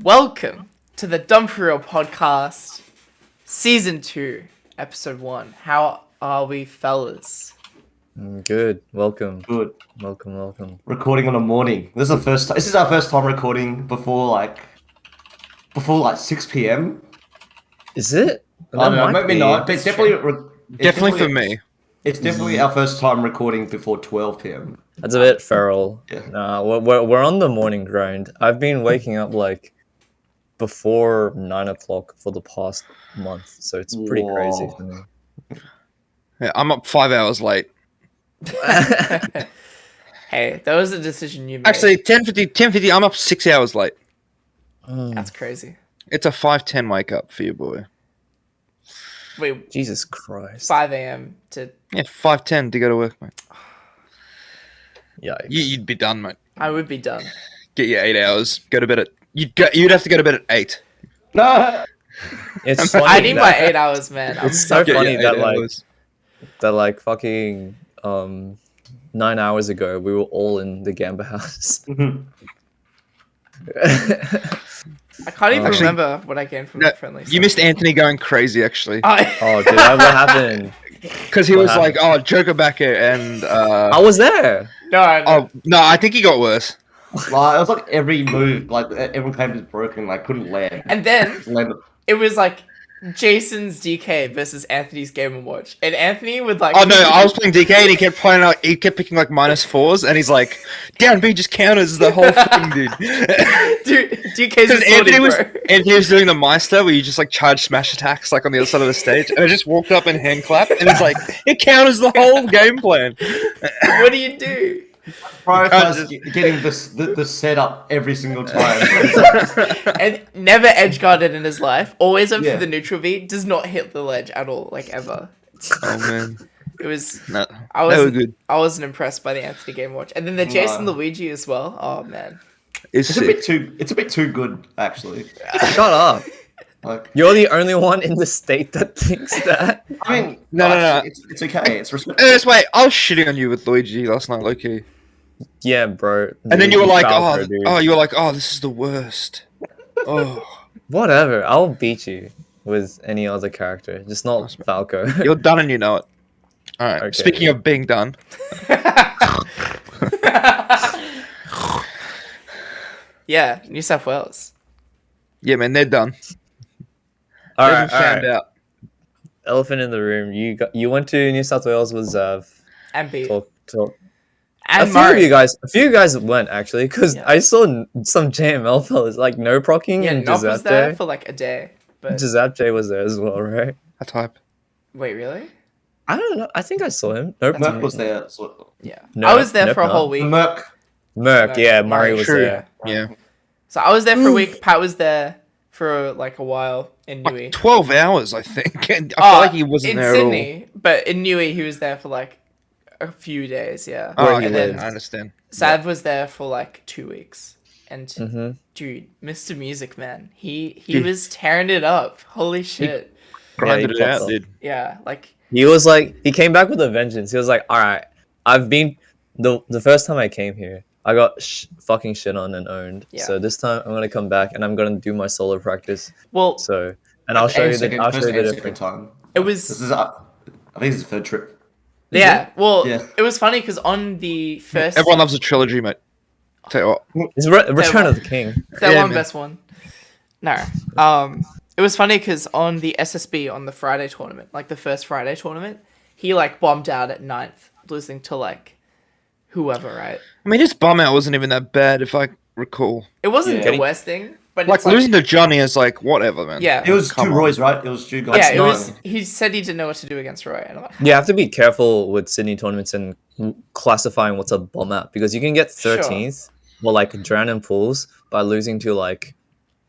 Welcome to the Dumb4Real podcast, season 2, episode 1. How are we, fellas? Good. Welcome. Good. Welcome. Recording on a morning. This is our first time recording before 6 p.m. Is it? I don't know, maybe not, but it's definitely Definitely for me. It's definitely our first time recording before 12 p.m. That's a bit feral. Yeah. Nah, we're on the morning grind. I've been waking up like before 9 o'clock for the past month, so it's pretty crazy for me. Yeah, I'm up 5 hours late. Hey, that was a decision you made. Actually, 10:50, I'm up 6 hours late. That's crazy. It's a 5:10 wake up for you, boy. Wait, Jesus Christ. 5 a.m. to... Yeah, 5:10 to go to work, mate. Yikes. You'd be done, mate. I would be done. Get your 8 hours. Go to bed at... You'd have to go to bed at 8. No! It's funny I need that- my 8 hours, man. I'm It's so so funny your that 8 like hours. fucking 9 hours ago we were all in the Gamba house. I can't even Actually- remember what I gained from No, that friendly. You missed Anthony going crazy, actually. Oh dude, what happened? Because he what was happened? like, oh, Joker back here, and... I was there. No. Oh, no, I think he got worse. It was like every move, like everyone came was broken, like couldn't land. And then Land- it was like Jason's DK versus Anthony's Game & Watch. And Anthony would like... Oh no, I was playing DK and he kept playing like he kept picking like -4s and he's like, down B just counters the whole thing, dude. Dude, DK's Because a sorted, Anthony was doing the Meister where you just like charge smash attacks like on the other side of the stage, and I just walked up and hand clapped, and it's like it counters the whole game plan. What do you do? Prioritize getting the setup every single time. And never edge guarded in his life. Always went Yeah. for the neutral V. Does not hit the ledge at all, like ever. Oh man, It was. no, I they were wasn't. good. I wasn't impressed by the Anthony Game & Watch, and then the Jason No. Luigi as well. Oh man. It's It's sick. a bit too good, actually. Shut up. Like, You're the only one in the state that thinks that. I mean, No. It's okay. It's respectful. Anyways, wait, I was shitting on you with Luigi last night, low-key. Yeah, bro. And then you were like, Falco, dude. this is the worst. Oh, Whatever. I'll beat you with any other character, just not Falco. you're done and you know it. All right. Okay. Speaking of being done, Yeah, New South Wales. yeah, man, they're done. all They right, haven't found all right. out. Elephant in the room. You went to New South Wales with Zav. And B. Talk. And A few of you guys went actually, because Yeah. I saw some JML fellas like no procking Yeah, and Nob was there Giuseppe. for like a day. But Giuseppe was there as well, right? I type. wait, really? I don't know. I think I saw him. Nope. Merc was there. So, Yeah. No, I was there nope, for a no. whole week. Merc. Merc, yeah, Murray, Murray was true. there. Yeah. So I was there for a week. Pat was there for like a while in Newey. Like 12 hours, I think. And I Oh, feel like he wasn't in there Sydney, but in Newey he was there for like a few days. Yeah. at all. Oh, he and okay, then I understand. Sav was there for like 2 weeks. And Mm-hmm. dude, Mr. Music Man, he Dude. was tearing it up. Holy shit. Grinded he it out, popped dude. Yeah, like He was like, he came back with a vengeance. He was like, all right, I've been the first time I came here, I got fucking shit on and owned. Yeah. So this time I'm gonna come back and I'm gonna do my solo practice. well, So, and I'll show you the Second difference. time. it This was is I think it's the third trip. yeah. Well, Yeah. it was funny because on the first Everyone loves a trilogy, mate. Tell you what. It's Return of the King. that Yeah, one man. best one. No. It was funny because on the SSB on the Friday tournament, like the first Friday tournament, he like bombed out at 9th, losing to like whoever, right? I mean, his bum out wasn't even that bad, if I recall. It wasn't Yeah. the worst thing, but Like, it's like losing to Johnny is like, whatever, man. yeah, It was Come two on. Roys, right? It was two guys. yeah. It No. was. He said he didn't know what to do against Roy, and I'm like, You have to be careful with Sydney tournaments and classifying what's a bomb out because you can get Sure. 13th or like drown in pools by losing to like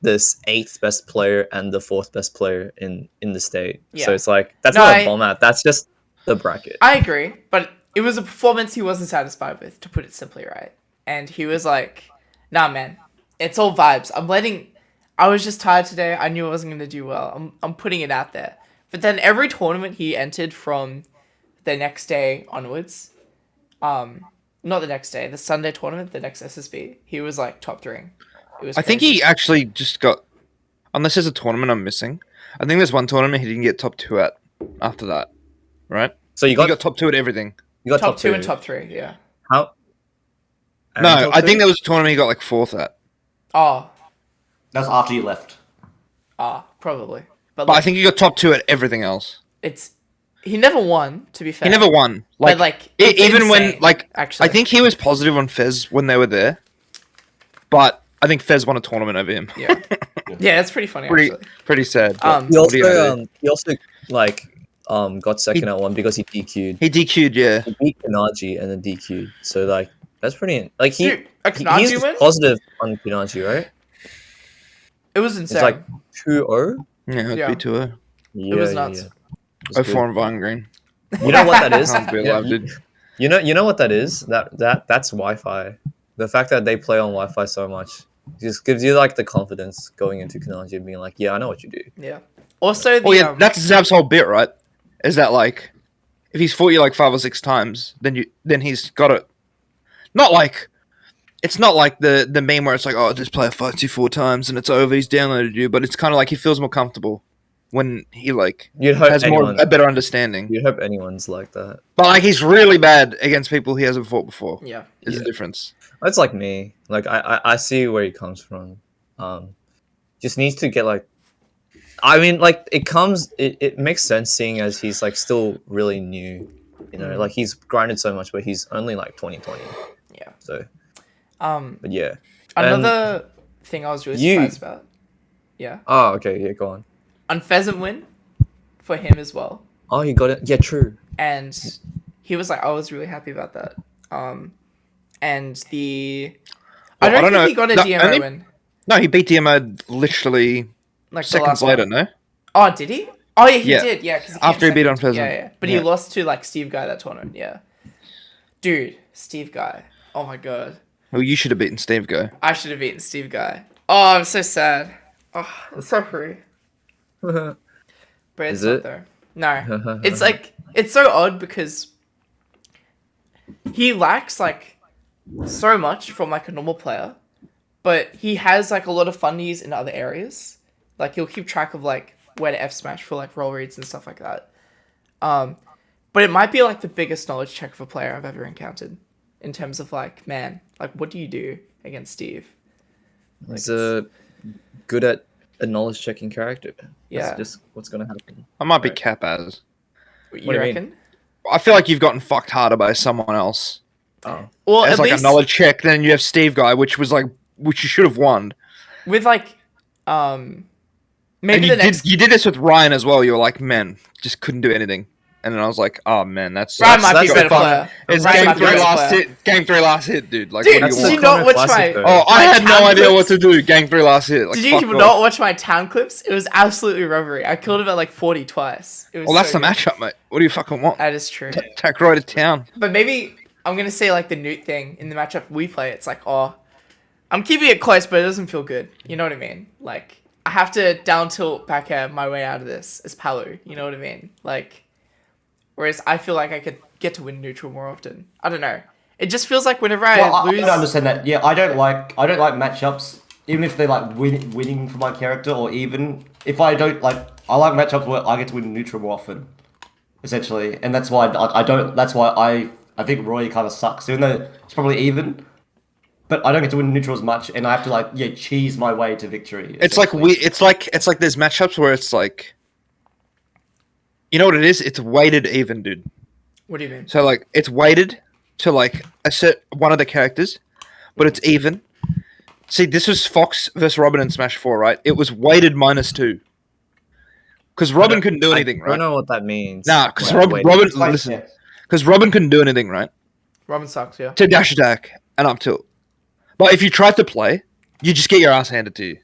this 8th best player and the 4th best player in the state. Yeah. So it's like that's No, not I- a bomb out. That's just the bracket. I agree, but it was a performance he wasn't satisfied with, to put it simply, right? And he was like, "Nah, man, it's all vibes. I was just tired today. I knew I wasn't gonna do well. I'm putting it out there." But then every tournament he entered from the next day onwards, not the next day, the Sunday tournament, the next SSB, he was like top 3. It was. I think crazy. he actually just got. Unless there's a tournament I'm missing, I think there's one tournament he didn't get top 2 at. After that, right? So you He got top 2 at everything. you got top two 2 and top 3. Yeah. How? and No, top I think two? there was a tournament he got like 4th at. Oh. That's after you left. Probably. But But I like, think he got top 2 at everything else. it's he never won. To be fair, He never won. But, it's even when insane, like actually, I think he was positive on Fez when they were there, but I think Fez won a tournament over him. Yeah. Yeah, that's pretty funny. pretty Actually, pretty sad. but Um, He what are you gonna also do? like got second at one because he DQ'd. He DQ'd, yeah. He beat Kanaji and then DQ'd. So like that's pretty like dude, a he's Kanaji win. positive on Kanaji, right? It was It's insane. like 2-0. Yeah, it'd Yeah. be 2-0. Yeah, was nuts. Yeah. It's 0-4 on Vine Green. good. You know what that is? Can't be Yeah, alive, dude. you know what that is? That's Wi-Fi. The fact that they play on Wi-Fi so much just gives you like the confidence going into Kanaji and being like, yeah, I know what you do. Yeah. Also, the Well, yeah, that's Zab's whole bit, right? Is that like, if he's fought you like 5 or 6 times, then he's got it. Not like, it's not like the meme where it's like, oh, this player fights you 4 times and it's over. He's downloaded you, but it's kind of like he feels more comfortable when he like You'd hope has a better understanding. You'd hope anyone's like that. But like he's really bad against people he hasn't fought before. yeah. Is Yeah. the difference. It's like me. Like I see where he comes from. Just needs to get like. I mean, like it makes sense seeing as he's like still really new. You know, like he's grinded so much, but he's only like 2020. Yeah. So, Um, but yeah. another thing I was really You- surprised about. Yeah. Oh, okay. Yeah, go on. On Pheasant win for him as well. Oh, you got it. Yeah, true. And he was like, I was really happy about that. And the I Well, don't think know. he got a No, DMO only- win. No, he beat DMO literally Like the seconds last later, one. no? Oh, did he? Oh yeah, he Yeah. did. Yeah, because After he beat on Pheasant. Yeah. But he Yeah. lost to like Steve Guy that tournament. Yeah. Dude, Steve Guy. Oh my god. Well, you should have beaten Steve Go. I should have beaten Steve Guy. Oh, I'm so sad. Oh, I'm so free. But it's Is not it? though. No. It's like it's so odd because he lacks like so much from like a normal player, but he has like a lot of fundies in other areas. Like he'll keep track of like where to F smash for like roll reads and stuff like that. But it might be like the biggest knowledge check of a player I've ever encountered in terms of like, man, like what do you do against Steve? He's good at a knowledge checking character. Yeah. That's just what's gonna happen. I might be Right. cap as. You What do you mean? reckon? I feel like you've gotten fucked harder by someone else. Oh. Well, As at like least a knowledge check, then you have Steve Guy, which you should have won. with like, And maybe you the next did this with Ryan as well. You were like, man, just couldn't do anything. And then I was like, oh man, that's Ryan might be that's a better fun. player. It's Ryan game might be a 3 better last player. hit. Game 3 last hit, dude. Like, Dude, what do did you you want? not watch Classic, my? though. Oh, I my had no town idea what clips? to do. Game 3 last hit. Like, Did you fuck not off. watch my town clips? It was absolutely robbery. I killed him at like 40 twice. It was Well, that's so the good. matchup, mate. What do you fucking want? That is true. Attack right to town. But maybe I'm gonna say like the Noot thing in the matchup we play. It's like, oh, I'm keeping it close, but it doesn't feel good. You know what I mean? Like I have to down tilt back air my way out of this as Palu. You know what I mean? Like, whereas I feel like I could get to win neutral more often. I don't know. It just feels like whenever I Well, I lose, don't understand that. Yeah, I don't like matchups, even if they're like winning for my character, or even if I don't like. I like matchups where I get to win neutral more often, essentially, and that's why I don't. That's why I think Roy kind of sucks, even though it's probably even. But I don't get to win neutral as much, and I have to cheese my way to victory. It's like essentially. it's like there's matchups where it's like, you know what it is? It's weighted even, dude. what do you mean? So like it's weighted to like a set one of the characters, but it's even. See, this was Fox versus Robin in Smash 4, right? It was weighted -2. Because Robin couldn't do anything, I don't right? know what that means. Nah, because Wait. Robin It's like, listen, yeah. because Robin couldn't do anything, right? Robin sucks. Yeah. To dash attack and up tilt. But if you tried to play, you just get your ass handed to you.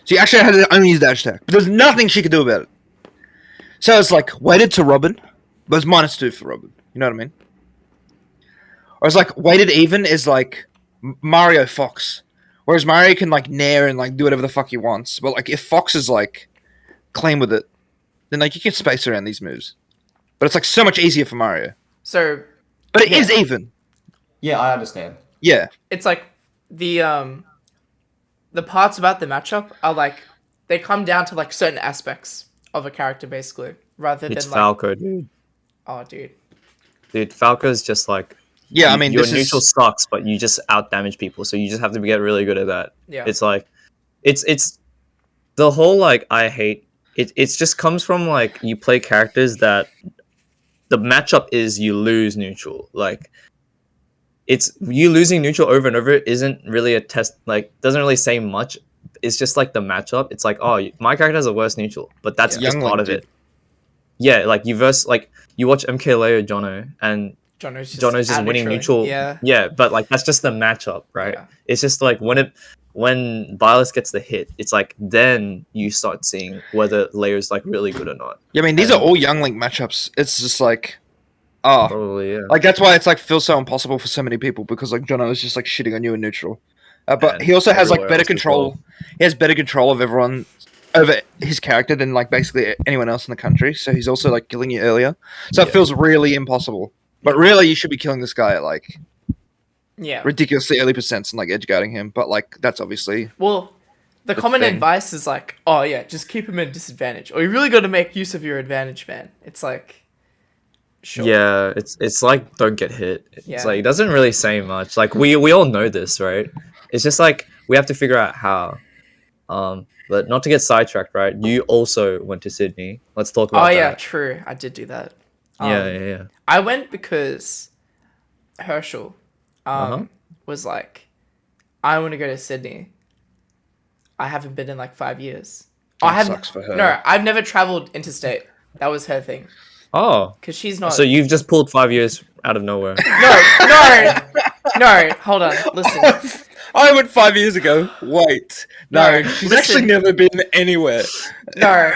So you actually had to only use dash attack. But there's nothing she could do about it. So it's like weighted to Robin, but it's -2 for Robin. You know what I mean? Or it's like weighted even is like Mario Fox. Whereas Mario can like nair and like do whatever the fuck he wants. But like if Fox is like clean with it, then like you can space around these moves. But it's like so much easier for Mario. So But it is Yeah. even. Yeah, I understand. Yeah. it's like the the parts about the matchup are like they come down to like certain aspects of a character basically, rather It's than like Falco, dude. oh dude. Dude, Falco's just like Yeah, I mean, your this neutral is sucks, but you just out damage people, so you just have to get really good at that. Yeah. It's like it's the whole like I hate it. It just comes from like you play characters that the matchup is you lose neutral. Like it's you losing neutral over and over isn't really a test. Like doesn't really say much. It's just like the matchup. It's like oh my character has a worse neutral, but that's Yeah. just Young part Link, of it. Yeah, like you verse like you watch MKLeo Jono and Jono's Jono's just winning out neutral. Yeah. But like that's just the matchup, right? Yeah. It's just like when Byleth gets the hit, it's like then you start seeing whether Leo's like really good or not. Yeah, I mean, these are all Young Link matchups. It's just like, oh, Probably, yeah. like that's why it's like feels so impossible for so many people because like Jono is just like shitting on you in neutral, but And he also has like everywhere better else as control. well. He has better control of everyone over his character than like basically anyone else in the country. So he's also like killing you earlier. So it Yeah. feels really impossible. But really, you should be killing this guy at like Yeah. ridiculously early percents and like edge guarding him. But like that's obviously Well, the The common thing. advice is like, oh yeah, just keep him at disadvantage. Or you really got to make use of your advantage, man. It's like, sure. Yeah, it's like don't get hit. It's Yeah. like it doesn't really say much. Like we all know this, right? It's just like we have to figure out how. But not to get sidetracked, right? You also went to Sydney. Let's talk about Oh yeah, that. true. I did do that. Yeah. I went because Herschel Uh-huh. was like, I want to go to Sydney. I haven't been in like 5 years. I That haven't. sucks for her. No, I've never traveled interstate. That was her thing. Oh, Because she's not. so you've just pulled 5 years out of nowhere. No, hold on. Listen. I went 5 years ago. Wait, no, No, she's listen. actually never been anywhere. No,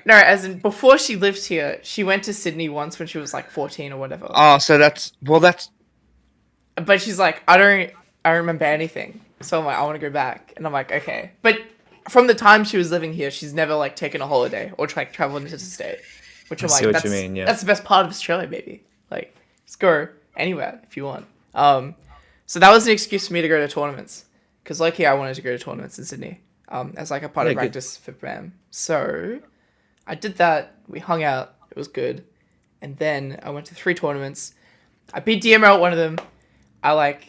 as in before she lived here, she went to Sydney once when she was like 14 or whatever. Oh, so that's But she's like, I don't remember anything. So I'm like, I want to go back. And I'm like, okay. But from the time she was living here, she's never like taken a holiday or like traveled into the state. Which I'm I see like, what you mean, yeah. that's the best part of Australia, baby. Like, just go anywhere if you want. So that was an excuse for me to go to tournaments. Because like I wanted to go to tournaments in Sydney. As like a part Yeah, of good. practice for BAM. So I did that. We hung out. It was good. And then I went to 3 tournaments. I beat DMO at one of them. I like,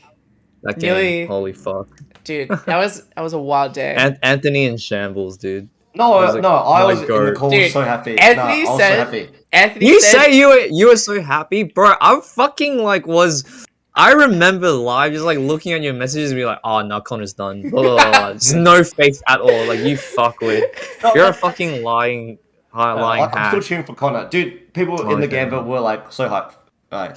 That game, Nearly- holy fuck. dude, that was a wild day. Anthony in shambles, dude. No, I was like, no, I my was in the God. call Dude, so happy. Anthony I was said- so happy. Anthony You said, say you were so happy, bro. I'm fucking like I remember live just like looking at your messages and be like, oh no, Connor's done. Blah, blah, blah, blah. Just no faith at all. Like you fuck with. No, You're a fucking lying I'm still hack. cheering for Connor. Dude, people in the Okay. Gambit were like so hyped. Like,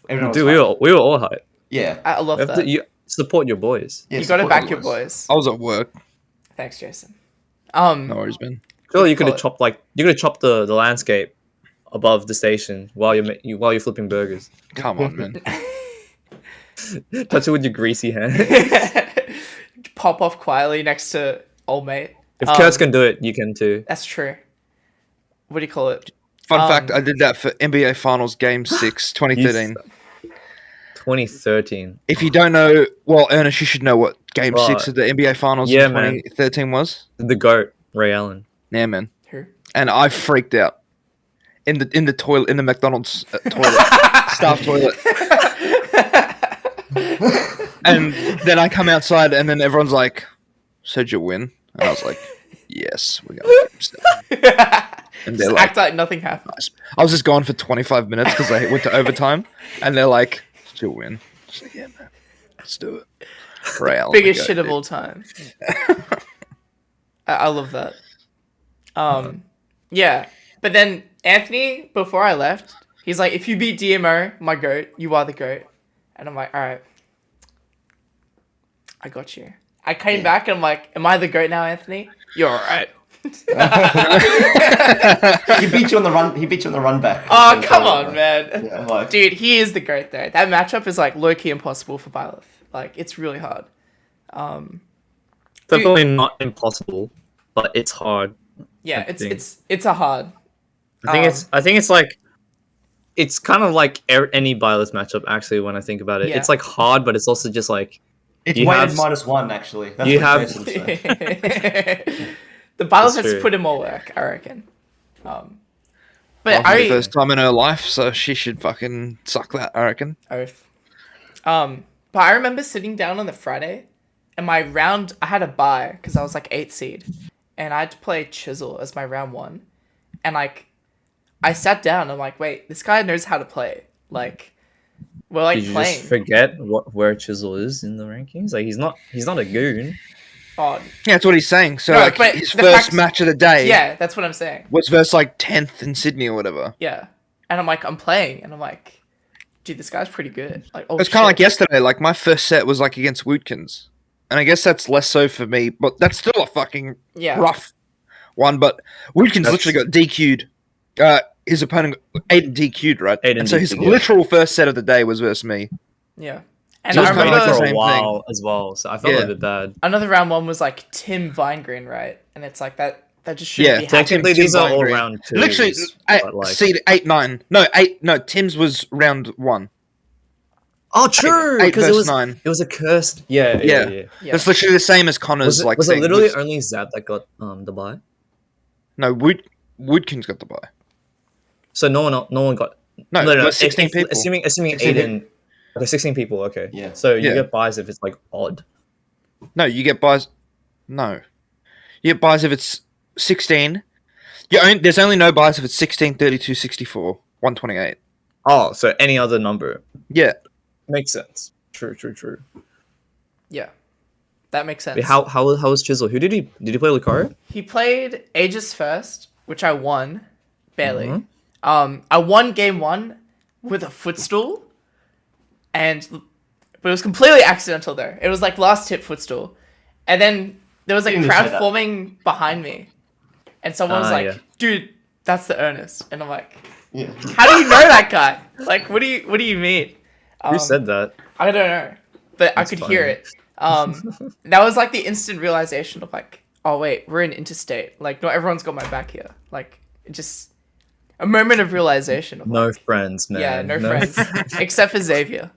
everyone was Dude, hyped. we were all hyped. Yeah. I love You have that. to, you support your boys. Yeah, You gotta support back the your boys. I was at work. Thanks, Jason. No worries, man. Surely you could have call chopped the landscape above the station while you're flipping burgers. Come on, man. Touch it with your greasy hand. Pop off quietly next to old mate. If Kurtz can do it, you can too. That's true. What do you call it? Fun fact: I did that for NBA Finals Game 6, 2013. 2013. If you don't know, well, Ernest, you should know what Game Right. 6 of the NBA Finals Yeah, in man. 2013 was. The GOAT, Ray Allen. Yeah, man. Who? And I freaked out in the toilet, in the McDonald's toilet, staff toilet. And then I come outside, and then everyone's like, "So did you win?" And I was like, "Yes, we got Game 7." And they're Just like, act like nothing happened. I was just gone for 25 minutes because I went to overtime, and they're like, "Still win." I was like, "Yeah, man, let's do it." Real, Biggest shit of all time. I love that. Yeah. But then Anthony, before I left, he's like, if you beat DMO, my goat, you are the goat. And I'm like, alright. I got you. I came back and I'm like, am I the goat now, Anthony? You're alright. He beat you on the run. He beat you on the run back. Oh, come on, man. Yeah, like, Dude, he is the goat though. That matchup is like low-key impossible for Byleth. Like, it's really hard. Definitely not impossible, but it's hard. Yeah, I think. it's a hard. I think it's like it's kind of like any Byleth matchup actually when I think about it. Yeah. It's like hard, but it's also just like It's You weighted have- -1 actually. That's you what have- Jason said. The Bible That's has true. put in more work, I reckon. Well, But for the I first time in her life, so she should fucking suck that, I reckon. oath. But I remember sitting down on the Friday, and my round I had a bye because I was like 8th seed, and I had to play Chisel as my round 1, and like I sat down. And I'm like, wait, this guy knows how to play. Like we're like Did you playing. just forget where Chisel is in the rankings? Like he's not a goon. Oh, Yeah, that's what he's saying. So No, like but his the first fact- match of the day yeah, that's what I'm saying. was versus like 10th in Sydney or whatever. Yeah, and I'm like, I'm playing, and I'm like, dude, this guy's pretty good. Like, oh, It's kind of like shit. yesterday. Like my first set was like against Wootkins, and I guess that's less so for me, but that's still a fucking Yeah. rough one. But Wootkins That's- literally got DQ'd. His opponent Aiden DQ'd, right? Aiden and so his DQ'd, yeah. literal first set of the day was versus me. Yeah, and So I it's kinda remember like the for same a while as well, so I felt Yeah. a bit bad. another round 1 was like Tim Vinegreen, right? And it's like that just shouldn't Yeah, be happening. Technically, Tim these are all Vinegreen. round 2s. Literally, but, like- seed 8-9. No, 8. No, Tim's was round 1. Oh, true. 8 Because versus 9. it was a cursed. Yeah. Yeah. It's literally the same as Connor's. Was it literally thing. only Zap that got the buy? No, Woodkins got the buy. So no one got. No, no. 16 people. Assuming 16 Aiden. Okay, 16 people. Okay. Yeah. So you Yeah. get buys if it's like odd. No, you get buys. No, you get buys if it's 16. There's only no buys if it's 16, 32, 64, 128. Oh, so any other number Yeah, makes sense. True. Yeah, that makes sense. Wait, how was Chisel? Did he play Lucario? He played Aegis first, which I won barely. Mhm. I won game 1 with a footstool, but it was completely accidental though. It was like last hit footstool, and then there was like Didn't crowd say that. forming behind me, and someone was like, yeah. "Dude, that's the Ernest," and I'm like, Yeah. "How do you know that guy? Like, what do you mean?" Who said that? I don't know, but That's I could hear funny. it. That was like the instant realization of like, oh wait, we're in interstate. Like, not everyone's got my back here. Like, it just a moment of realization. Of, No like, friends, man. yeah, no friends except for Xavier.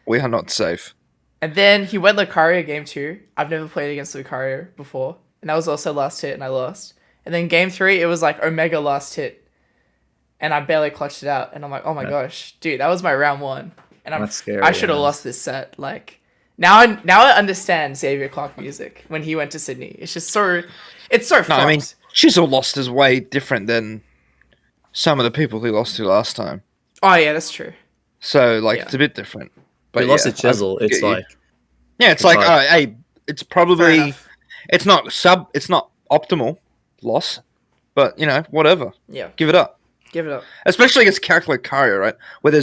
we are not safe. And then he went Lucario game 2. I've never played against Lucario before, and that was also last hit, and I lost. And then game 3, it was like Omega last hit, and I barely clutched it out. And I'm like, oh my gosh, dude, that was my round 1, and That's scary, I should have man. lost this set. Like now I understand Xavier Clark music when he went to Sydney. It's just so No, fucked. I mean Chisel lost is way different than some of the people he lost to last time. oh yeah, that's true. So like Yeah. it's a bit different. But lost yeah, to Chisel. I It's get you. like Yeah, it's like, like- hey, it's Fair probably enough. it's not optimal loss, but you know, whatever. Yeah, Give it up. give it up. Especially against a character like Lucario, right? Where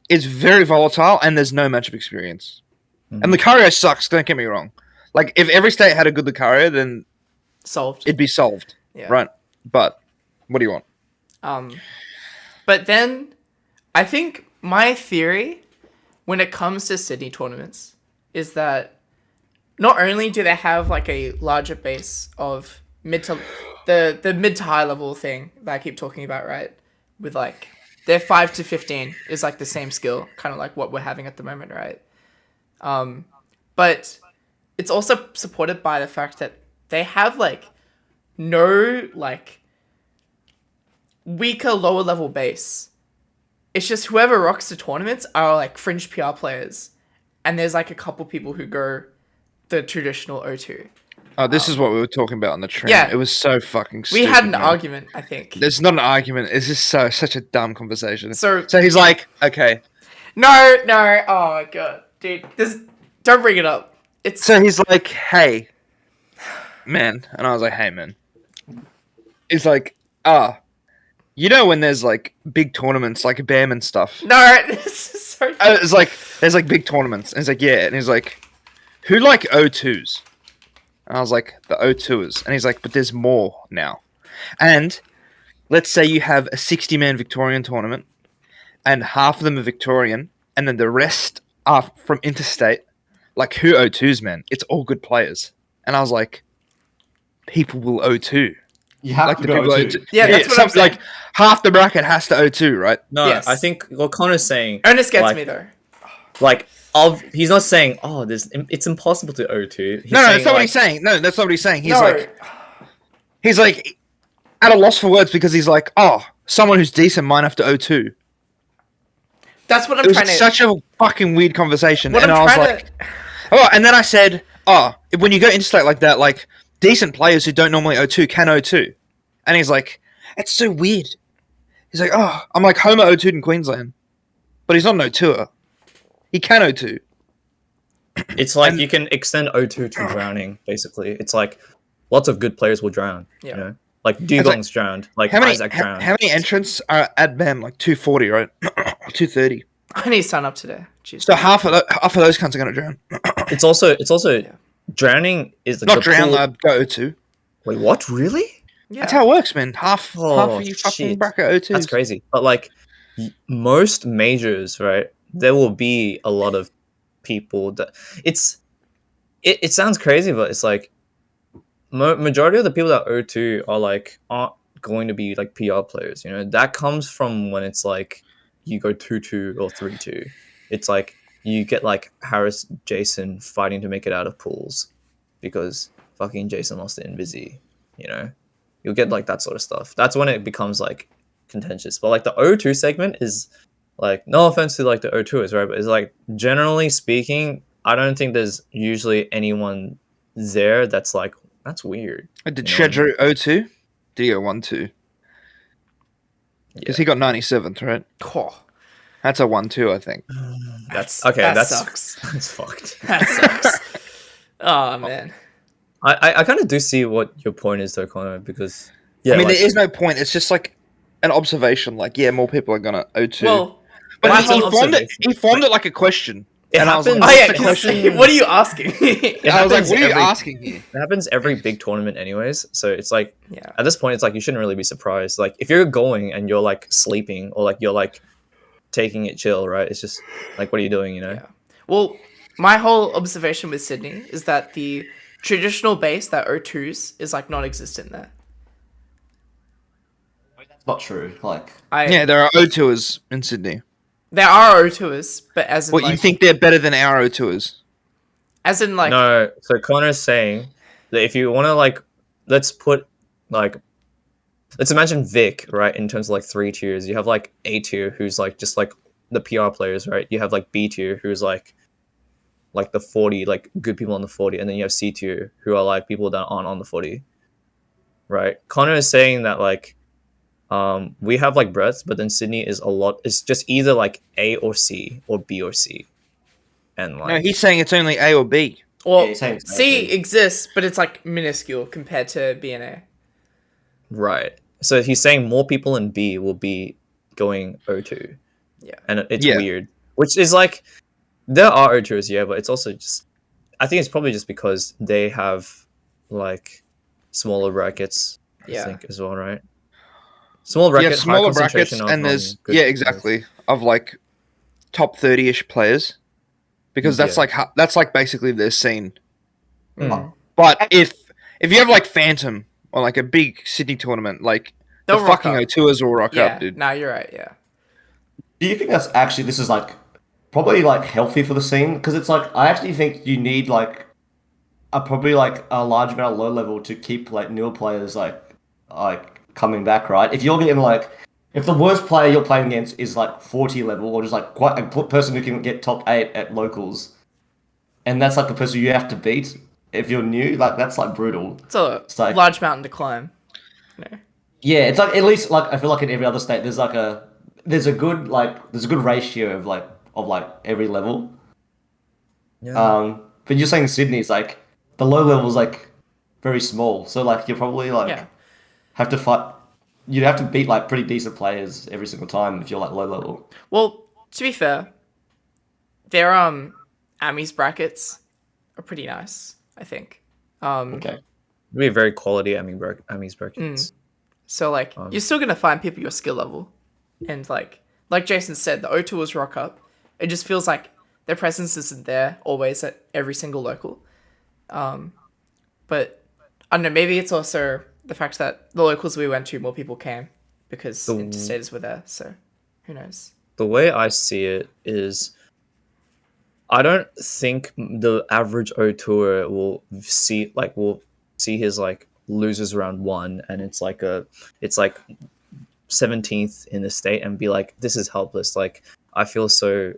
it's very volatile and there's no matchup experience. Mhm. And Lucario sucks, don't get me wrong. Like if every state had a good Lucario, then Solved. it'd be solved. Yeah. Right. But what do you want? But then I think my theory when it comes to Sydney tournaments is that not only do they have like a larger base of the mid to high level thing that I keep talking about, right? With like their 5 to 15 is like the same skill, kind of like what we're having at the moment, right? But it's also supported by the fact that they have like no like weaker lower level base. It's just whoever rocks the tournaments are like fringe PR players, and there's like a couple people who go the traditional O2. Oh, this is what we were talking about on the train. Yeah. It was so fucking stupid. We had an man. argument, I think. There's not an argument. It's just such a dumb conversation. So he's like, okay. no, oh my god, dude, don't bring it up. It's So he's like, hey, man. And I was like, hey, man. He's like, you know when there's like big tournaments, like BAM and stuff. no, this is so. It's like, there's like big tournaments. And he's like, yeah. And he's like, who like O2s? And I was like, the O2ers. And he's like, but there's more now. And let's say you have a 60-man Victorian tournament, and half of them are Victorian, and then the rest are from interstate. Like, who O2s, man? It's all good players. And I was like, people will O2. You have Like to the go people to. O2. Yeah, that's what I'm saying. Like, half the bracket has to O2, right? no. Yes. I think what Connor's saying. Ernest gets like, me though. Like he's not saying, oh, it's impossible to O2. He's No, that's not what like, he's saying. No, that's not what he's saying. No. He's like at a loss for words because he's like, oh, someone who's decent might have to O2. That's what It I'm was trying to. such a fucking weird conversation. What And I'm I was trying like, oh, and then I said, oh, when you go interstate like that, like decent players who don't normally O2 can O2. And he's like, it's so weird. He's like, oh, I'm like, Homer O2'd in Queensland. But he's not an O2er. He can O2. it's like you can extend O2 to drowning, basically. It's like lots of good players will drown. Yeah. You know? Like Dugong's drowned. Like Isaac drowned. how many entrants are at BAM? Like 240, right? 230. I need to sign up today. Jeez. So half of those cunts are going to drown. It's also drowning is like Not the drown, pool- go O2. Wait, what? Really? Yeah. That's how it works, man. Half Oh, of you fucking shit. bracket O2s. That's crazy. But like most majors, right? There will be a lot of people that it sounds crazy, but it's like majority of the people that O2 are like aren't going to be like PR players. You know, that comes from when it's like you go 2-2 or 3-2. It's like you get like Harris, Jason fighting to make it out of pools because fucking Jason lost it in Vizzy. You know, you'll get like that sort of stuff. That's when it becomes like contentious. But like the O2 segment is like, no offense to like the O2s, right? But it's like generally speaking, I don't think there's usually anyone there that's like, that's weird. Did You know what I mean? Shedro O2? Did he go 1-2? Because he got 97th, right? Oh, That's a 1-2, I think. That's okay. That That's sucks. that's fucked. That sucks. Oh man. I kind of do see what your point is though, Connor, because yeah, I mean, like, there is no point. It's just like an observation. Like, yeah, more people are gonna O2. Well, but my he whole formed it. observation- He formed it like a question. It and I was like, happens- oh what's yeah. the 'Cause question? what are you asking? I was like, happens what are you every- asking here? it happens every big tournament anyways. So it's like Yeah. at this point, it's like you shouldn't really be surprised. Like if you're going and you're like sleeping or like you're like taking it chill, right? It's just like, what are you doing? You know? Yeah. Well, my whole observation with Sydney is that the traditional base that O2s is like non-existent there. That's not true. Like, Yeah, there are O2ers in Sydney. There are O2ers, but as in What, like, you think they're better than our O2ers? as in like, No. So Connor's saying that if you want to like, let's imagine Vic, right? In terms of like 3 tiers, you have like A tier, who's like just like the PR players, right? You have like B tier, who's like the 40, like good people on the 40, and then you have C tier, who are like people that aren't on the 40, right? Connor is saying that like, we have like breadth, but then Sydney is it's just either like A or C or B or C, and like No, he's saying it's only A or B. well, Yeah, he's saying it's C O2. exists, but it's like minuscule compared to BNA. right. So he's saying more people in B will be going O2. Yeah. And it's Yeah. weird. Which is like, there are O2s, yeah, but it's also just, I think it's probably just because they have like smaller brackets, I Yeah. think, as well, right? Small brackets, Yeah, smaller brackets, concentration of, and there's good yeah, players. exactly, of like top 30ish players, because that's Yeah. like basically their scene. Mm. But if you have like Phantom or like a big Sydney tournament, like They'll the rock fucking up. O2ers will rock Yeah, up, dude. no, you're right. Yeah. do you think that's actually this is like probably like healthy for the scene? Because it's like I actually think you need like probably like a large amount of low level to keep like newer players like coming back, right? If you're getting like if the worst player you're playing against is like 40 level or just like quite a person who can get top 8 at locals, and that's like the person you have to beat if you're new, like that's like brutal. It's a like- large mountain to climb. You know? Yeah, it's like at least like I feel like in every other state there's a good ratio of like every level. Yeah. But you're saying Sydney's like the low level is like very small, so like you're probably like Yeah. have to fight. You'd have to beat like pretty decent players every single time if you're like low level. Well, to be fair, their Ami's brackets are pretty nice, I think. Okay. It'd be a very quality Ami's brackets. So like you're still gonna find people your skill level, and like Jason said, the O2ers rock up. It just feels like their presence isn't there always at every single local. But I don't know. Maybe it's also the fact that the locals we went to, more people came because interstaters were there. So who knows? The way I see it is, I don't think the average O tour will see his like loses round one, and it's like 17th in the state, and be like, this is helpless. Like I feel so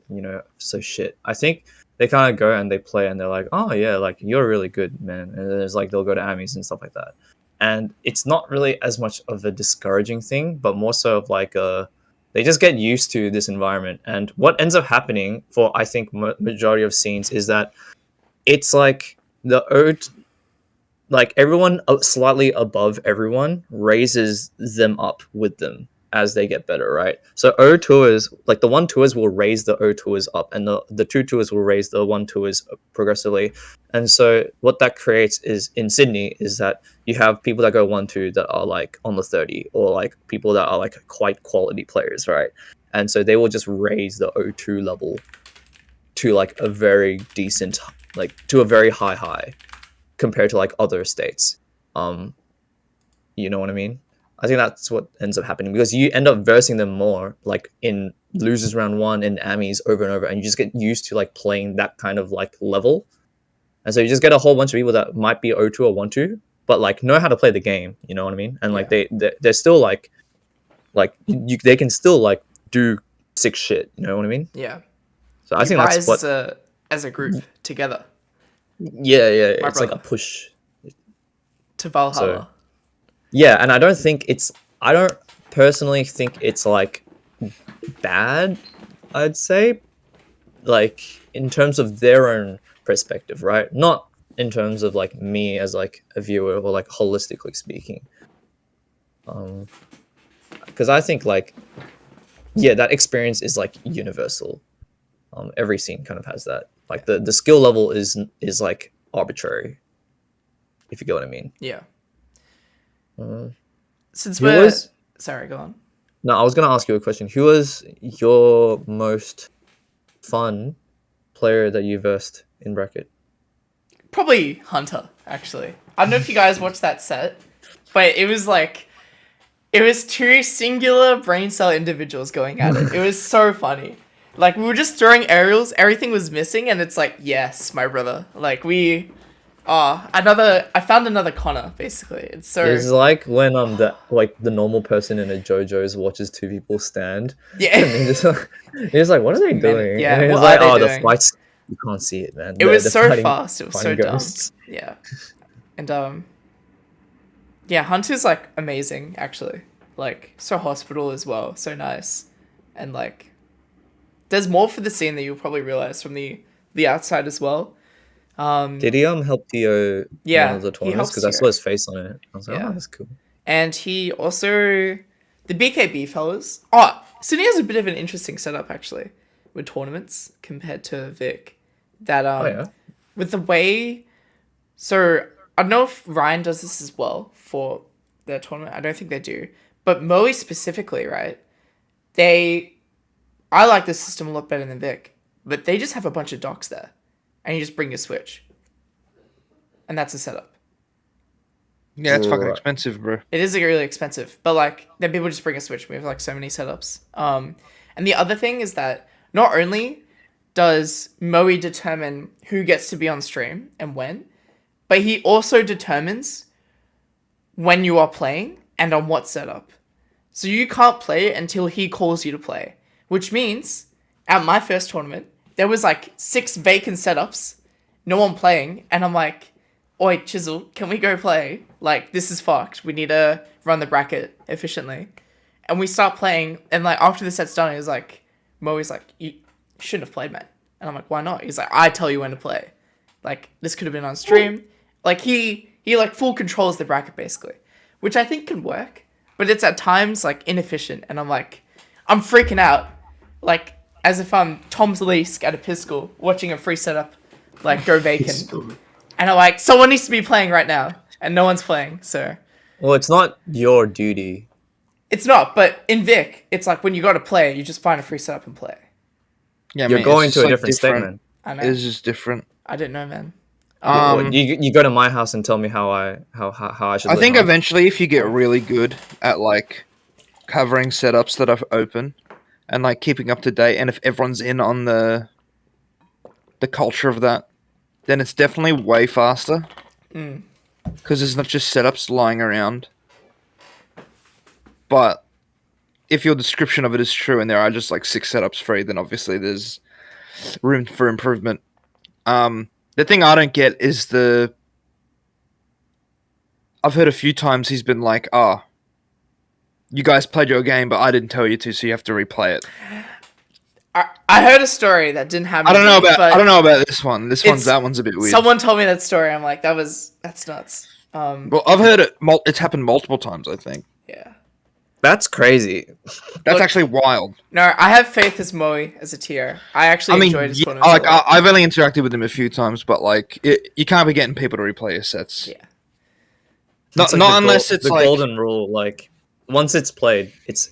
so shit. I think they kind of go and they play, and they're like, oh yeah, like you're really good, man. And then it's like they'll go to Amis and stuff like that. And it's not really as much of a discouraging thing, but more so of like they just get used to this environment. And what ends up happening for I think majority of scenes is that it's like like everyone slightly above everyone raises them up with them as they get better, right? So O tours, like the 1 tours will raise the O tours up, and the 2 tours will raise the 1 tours progressively. And so what that creates is in Sydney is that you have people that go 1-2 that are like on the 30, or like people that are like quite quality players, right? And so they will just raise the O2 level to like a very decent, like to a very high compared to like other states. You know what I mean? I think that's what ends up happening, because you end up versing them more like in losers round 1 and Amis over and over, and you just get used to like playing that kind of like level. And so you just get a whole bunch of people that might be O2 or 1-2, but like know how to play the game, you know what I mean? And like they're still like they can still like do sick shit, you know what I mean? Yeah. So I think that's what as a group together yeah, My it's like brother. a push. to Valhalla. So- Yeah, and I don't personally think it's like bad, I'd say, like in terms of their own perspective, right? Not in terms of like me as like a viewer, or like holistically speaking. Because I think like, yeah, that experience is like universal. Every scene kind of has that. Like the skill level is like arbitrary, if you get what I mean. Yeah. Since Who we're was- sorry, go on. No, I was gonna ask you a question. Who was your most fun player that you versed in bracket? Probably Hunter, actually. I don't know if you guys watched that set, but it was 2 singular brain cell individuals going at it. It was so funny. Like, we were just throwing aerials, everything was missing, and it's like, yes, my brother. Like, I found another Connor, basically. It's so... It's like when the normal person in a JoJo's watches 2 people stand. Yeah. And he's like, what are they doing? yeah, And he's what like, are they the doing? fights, you can't see it, man. It was They're so fighting- fast. It was so fighting dumb. ghosts. Yeah. And, yeah, Hunter's, like, amazing, actually. Like, so hospital as well. So nice. And, like, there's more for the scene that you'll probably realize from the outside as well. Did he help Theo Yeah, one of the he tournaments? helps Because I Theo. saw his face on it. I was like, Yeah. oh, that's cool. And he also... The BKB fellas... Oh, Sydney has a bit of an interesting setup, actually, with tournaments compared to Vic. That, Oh yeah. with the way... So, I don't know if Ryan does this as well for their tournament. I don't think they do. But Moe specifically, right? I like this system a lot better than Vic. But they just have a bunch of docks there. And you just bring your Switch. And that's a setup. Yeah, it's fucking Right. expensive, bro. It is like, really expensive. But like, then people just bring a Switch. We have like so many setups. And the other thing is that not only does Moe determine who gets to be on stream and when, but he also determines when you are playing and on what setup. So you can't play until he calls you to play. Which means, at my first tournament, there was like 6 vacant setups, no one playing, and I'm like, oi, Chisel, can we go play? Like, this is fucked. We need to run the bracket efficiently. And we start playing, and like, after the set's done, he's like, Moe's like, you shouldn't have played, man. And I'm like, why not? He's like, I tell you when to play. Like, this could have been on stream. Like, he like full controls the bracket, basically. Which I think can work, but it's at times, like, inefficient. And I'm like, I'm freaking out. Like, as if I'm Tom's Leask at a Piscal, watching a free setup, like, go vacant. And I'm like, someone needs to be playing right now. And no one's playing, so... Well, it's not your duty. It's not, but in Vic, it's like, when you gotta play, you just find a free setup and play. Yeah, You're mate, going it's to just, a like, different statement. I know. It's just different. I didn't know, man. You go to my house and tell me how I should. I live, think huh? eventually, if you get really good at like covering setups that are open and like keeping up to date, and if everyone's in on the the culture of that, then it's definitely way faster. Mm. Because there's not just setups lying around. But if your description of it is true and there are just like 6 setups free, then obviously there's room for improvement. The thing I don't get is I've heard a few times he's been like, you guys played your game, but I didn't tell you to, so you have to replay it. I heard a story that didn't happen. I don't know about this one. That one's a bit weird. Someone told me that story. I'm like, that's nuts. Well, I've heard it. It's happened multiple times. I think. Yeah. That's crazy. That's actually wild. No, I have faith as Moe as a tier. I actually enjoyed his tournament. Like I've only interacted with him a few times, but like you can't be getting people to replay your sets. Yeah. Not Unless it's the like golden rule. Like once it's played, it's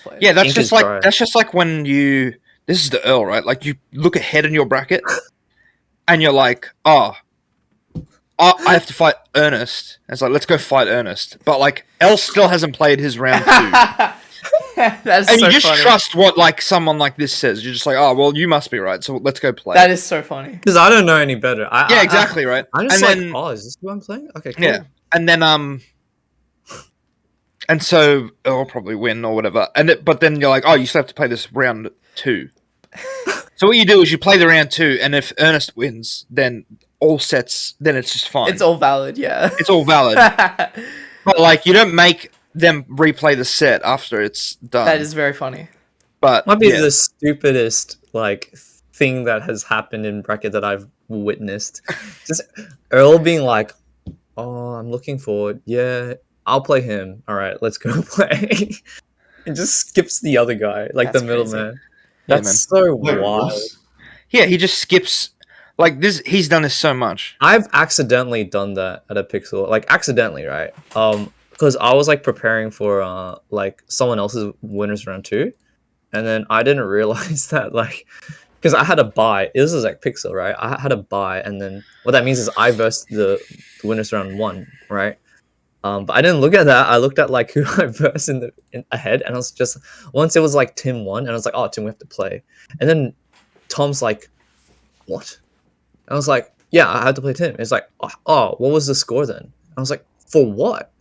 played. Yeah, that's ink just is like dry. that's just like when you. This is the Earl, right? Like you look ahead in your bracket, and you're like, I have to fight Ernest. And it's like, let's go fight Ernest. But like, L still hasn't played his round 2. That's And so you just funny. trust what like someone like this says. You're just like, oh well, you must be right. So let's go play. That is so funny. because I don't know any better. Yeah, exactly right. I'm just And like, then- oh, is this who I'm playing? Okay, cool. Yeah, and then and so Earl will probably win or whatever. But then you're like, oh, you still have to play this round 2. So what you do is you play the round 2, and if Ernest wins, then all sets, then it's just fine. It's all valid, yeah. It's all valid. But like, you don't make them replay the set after it's done. That is very funny. but Might be yeah. the stupidest like thing that has happened in bracket that I've witnessed. Just Earl being like, "Oh, I'm looking forward. Yeah, I'll play him. All right, let's go play." And just skips the other guy, like That's the crazy. middleman. Yeah, That's man. so Wait, wild. what? Yeah, he just skips. Like this, he's done this so much. I've accidentally done that at a pixel, like accidentally, right? Because I was like preparing for like someone else's winners round 2, and then I didn't realize that like because I had a buy. This is like pixel, right? I had a buy, and then what that means is I versed the winners round 1, right? But I didn't look at that. I looked at like who I versed in ahead, and I was just once it was like Tim won, and I was like, oh, Tim, we have to play, and then Tom's like, what? I was like, yeah, I had to play Tim. It's like, oh, what was the score then? I was like, for what?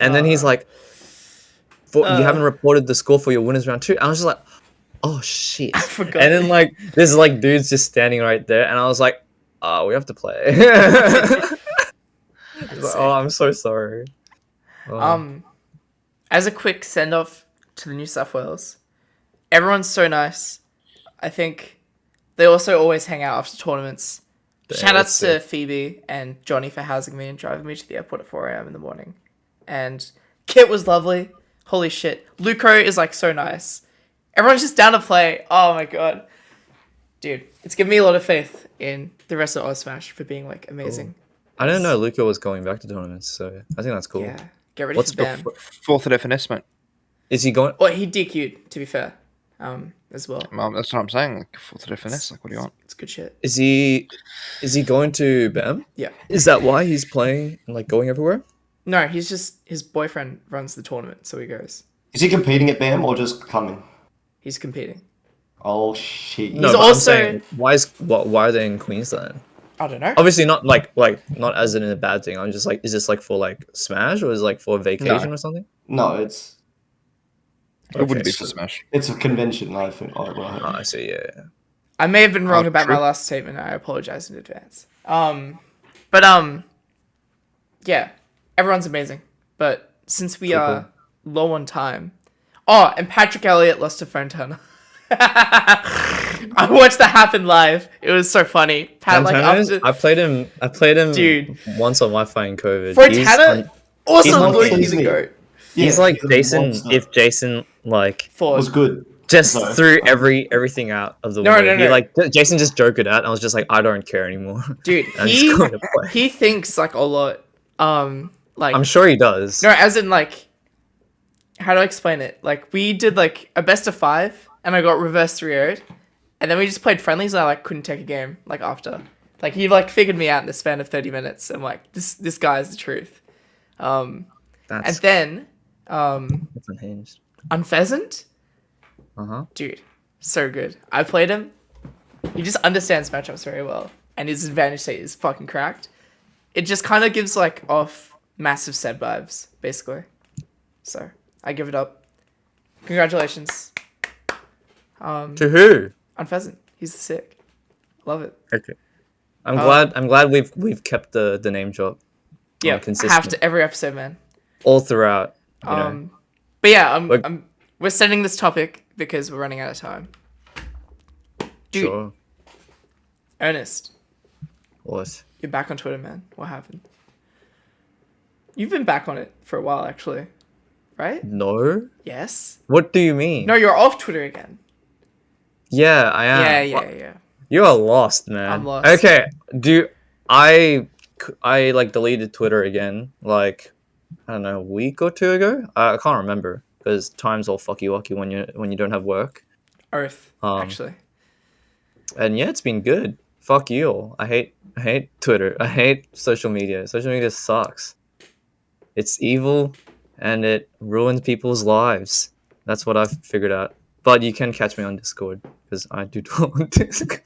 And then he's like, you haven't reported the score for your winners round 2. I was just like, oh shit. I forgot. And then like there's like dudes just standing right there, and I was like, oh, we have to play. Like, oh, I'm so sorry. Oh. As a quick send off to the New South Wales, everyone's so nice. I think they also always hang out after tournaments. Shout outs to Phoebe and Johnny for housing me and driving me to the airport at 4 a.m. in the morning. And Kit was lovely. Holy shit. Luco is like so nice. Everyone's just down to play. Oh my god. Dude, it's given me a lot of faith in the rest of Smash for being like amazing. I didn't know Luca was going back to tournaments, so I think that's cool. Yeah. Get ready What's for BAM. Fourth at FNS, mate. Is he going? Well, he DQ'd, to be fair, as well. That's what I'm saying. Like fourth at FNS. Like, what do you want? It's good shit. Is he going to BAM? Yeah. Is that why he's playing and like going everywhere? No, he's just, his boyfriend runs the tournament, so he goes. Is he competing at BAM or just coming? He's competing. Oh shit! No, He's but I'm also- saying, why are they in Queensland? I don't know. Obviously not like not as in a bad thing. I'm just like, is this like for like Smash or is it like for vacation or something? No, it's It wouldn't Okay, be so- for Smash. a convention. I think. Oh, Oh, right. I see. Yeah. I may have been wrong about my true. last statement. I apologize in advance. But yeah, everyone's amazing. But since we are low on time, and Patrick Elliott lost to Phone Turner. I watched that happen live. It was so funny. Pat, like Fontana's- after I played him, Dude. once on Wi-Fi in COVID. Fontana, also he's low key monster. the goat. He's Yeah, like he's a Jason. monster. If Jason like For was good. just No. threw everything out of the No, window. no, He no. like Jason just joked it out, and I was just like, I don't care anymore. dude, I'm just going to play. he thinks like a lot. Like I'm sure he does. no, as in like, how do I explain it? Like we did like a best of 5, and I got reverse 3-0'd, and then we just played friendlies, and I like couldn't take a game like after. Like he like figured me out in the span of 30 minutes. I'm like, this guy is the truth. And That's then that's unhinged. Unpheasant, Uh huh. dude, so good. I played him. He just understands matchups very well, and his advantage state is fucking cracked. It just kind of gives like off massive Seb vibes, basically. So I give it up. Congratulations. To who? On Pheasant. He's sick. Love it. Okay. I'm glad we've kept the name drop. Yeah, consistent. have to every episode, man. All throughout. You know. But yeah, we're setting this topic because we're running out of time. Dude, Sure. Ernest, What? you're back on Twitter, man. What happened? You've been back on it for a while, actually, right? No. Yes. What do you mean? No, you're off Twitter again. Yeah, I am. Yeah. You are lost, man. I'm lost. Okay. I like deleted Twitter again, like I don't know, a week or two ago. I can't remember because time's all fucky wucky when you don't have work. Earth, actually. And yeah, it's been good. Fuck you all. I hate Twitter. I hate social media. Social media sucks. It's evil and it ruins people's lives. That's what I've figured out. But you can catch me on Discord because I do talk on Discord.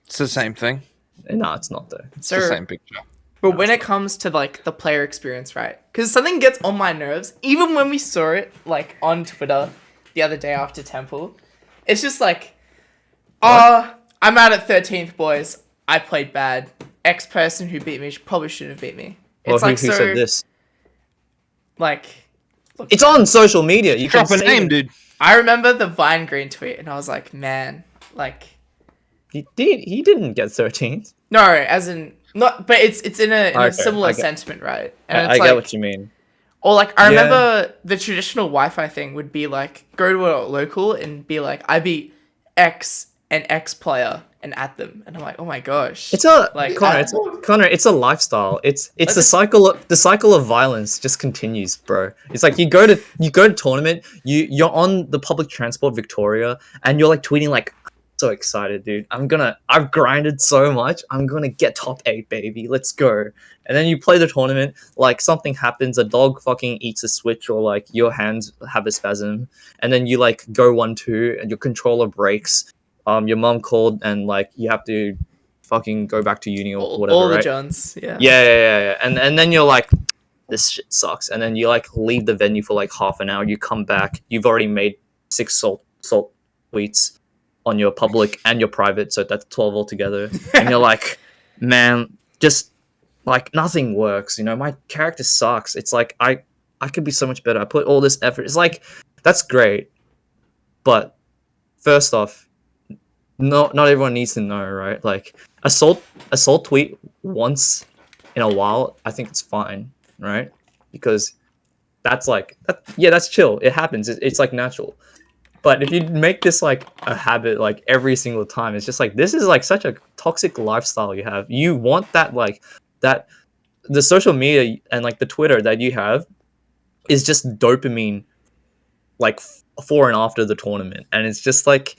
It's the same thing. No, it's not though. It's the same picture. But when it comes to like the player experience, right? Because something gets on my nerves, even when we saw it like on Twitter the other day after Temple. It's just like, I'm out at 13th, boys. I played bad. X person who beat me probably shouldn't have beat me. It's Well, like who so said this? like. Look, It's on social media. You Drop a can say name, it. dude. I remember the Vine Green tweet, and I was like, man, like. He didn't get 13th. No, as in not, but it's in a Okay, similar I get- sentiment, right? And I it's get like, what you mean. or like I Yeah. remember the traditional Wi-Fi thing would be like go to a local and be like I beat X and X player and at them, and I'm like, oh my gosh, It's a like Connor. It's a lifestyle. It's the cycle of violence just continues, bro. It's like you go to tournament. You're on the public transport Victoria, and you're like tweeting like, so excited, dude. I've grinded so much. I'm gonna get top 8, baby. Let's go. And then you play the tournament, like something happens, a dog fucking eats a switch, or like your hands have a spasm, and then you like go 1-2 and your controller breaks. Your mom called and like you have to fucking go back to uni or whatever, all the right? Johns, yeah. Yeah. And then you're like, this shit sucks. And then you like leave the venue for like half an hour. You come back. You've already made 6 salt tweets on your public and your private, so that's 12 altogether. And you're like, man, just like nothing works. You know, my character sucks. It's like I could be so much better. I put all this effort. It's like that's great, but first off, not everyone needs to know, right? Like a salt tweet once in a while, I think it's fine, right? Because that's like that's chill. It happens. It's like natural. But if you make this like a habit, like every single time, it's just like this is like such a toxic lifestyle you have. You want that like that the social media and like the Twitter that you have is just dopamine, like before and after the tournament, and it's just like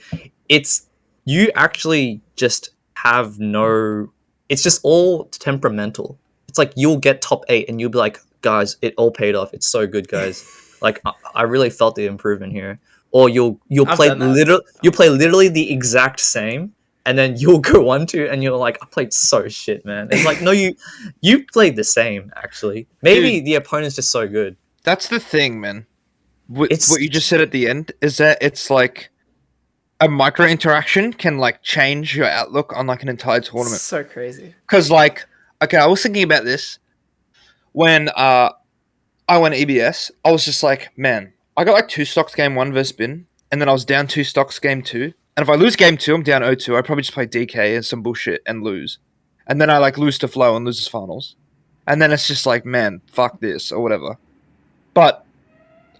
it's. You actually just have no... It's just all temperamental. It's like you'll get top 8 and you'll be like, guys, it all paid off. It's so good, guys. Like, I really felt the improvement here. Or you'll play literally the exact same, and then you'll go 1-2 and you're like, I played so shit, man. It's like, no, you played the same, actually. Maybe the opponent's just so good. That's the thing, man. What you just said at the end is that it's like a micro interaction can like change your outlook on like an entire tournament. So crazy. Because like, okay, I was thinking about this when I went EBS. I was just like, man, I got like 2 stocks game 1 versus Bin, and then I was down 2 stocks game 2. And if I lose game 2, I'm down 0-2. I probably just play DK and some bullshit and lose. And then I like lose to Flow and loses finals. And then it's just like, man, fuck this or whatever. But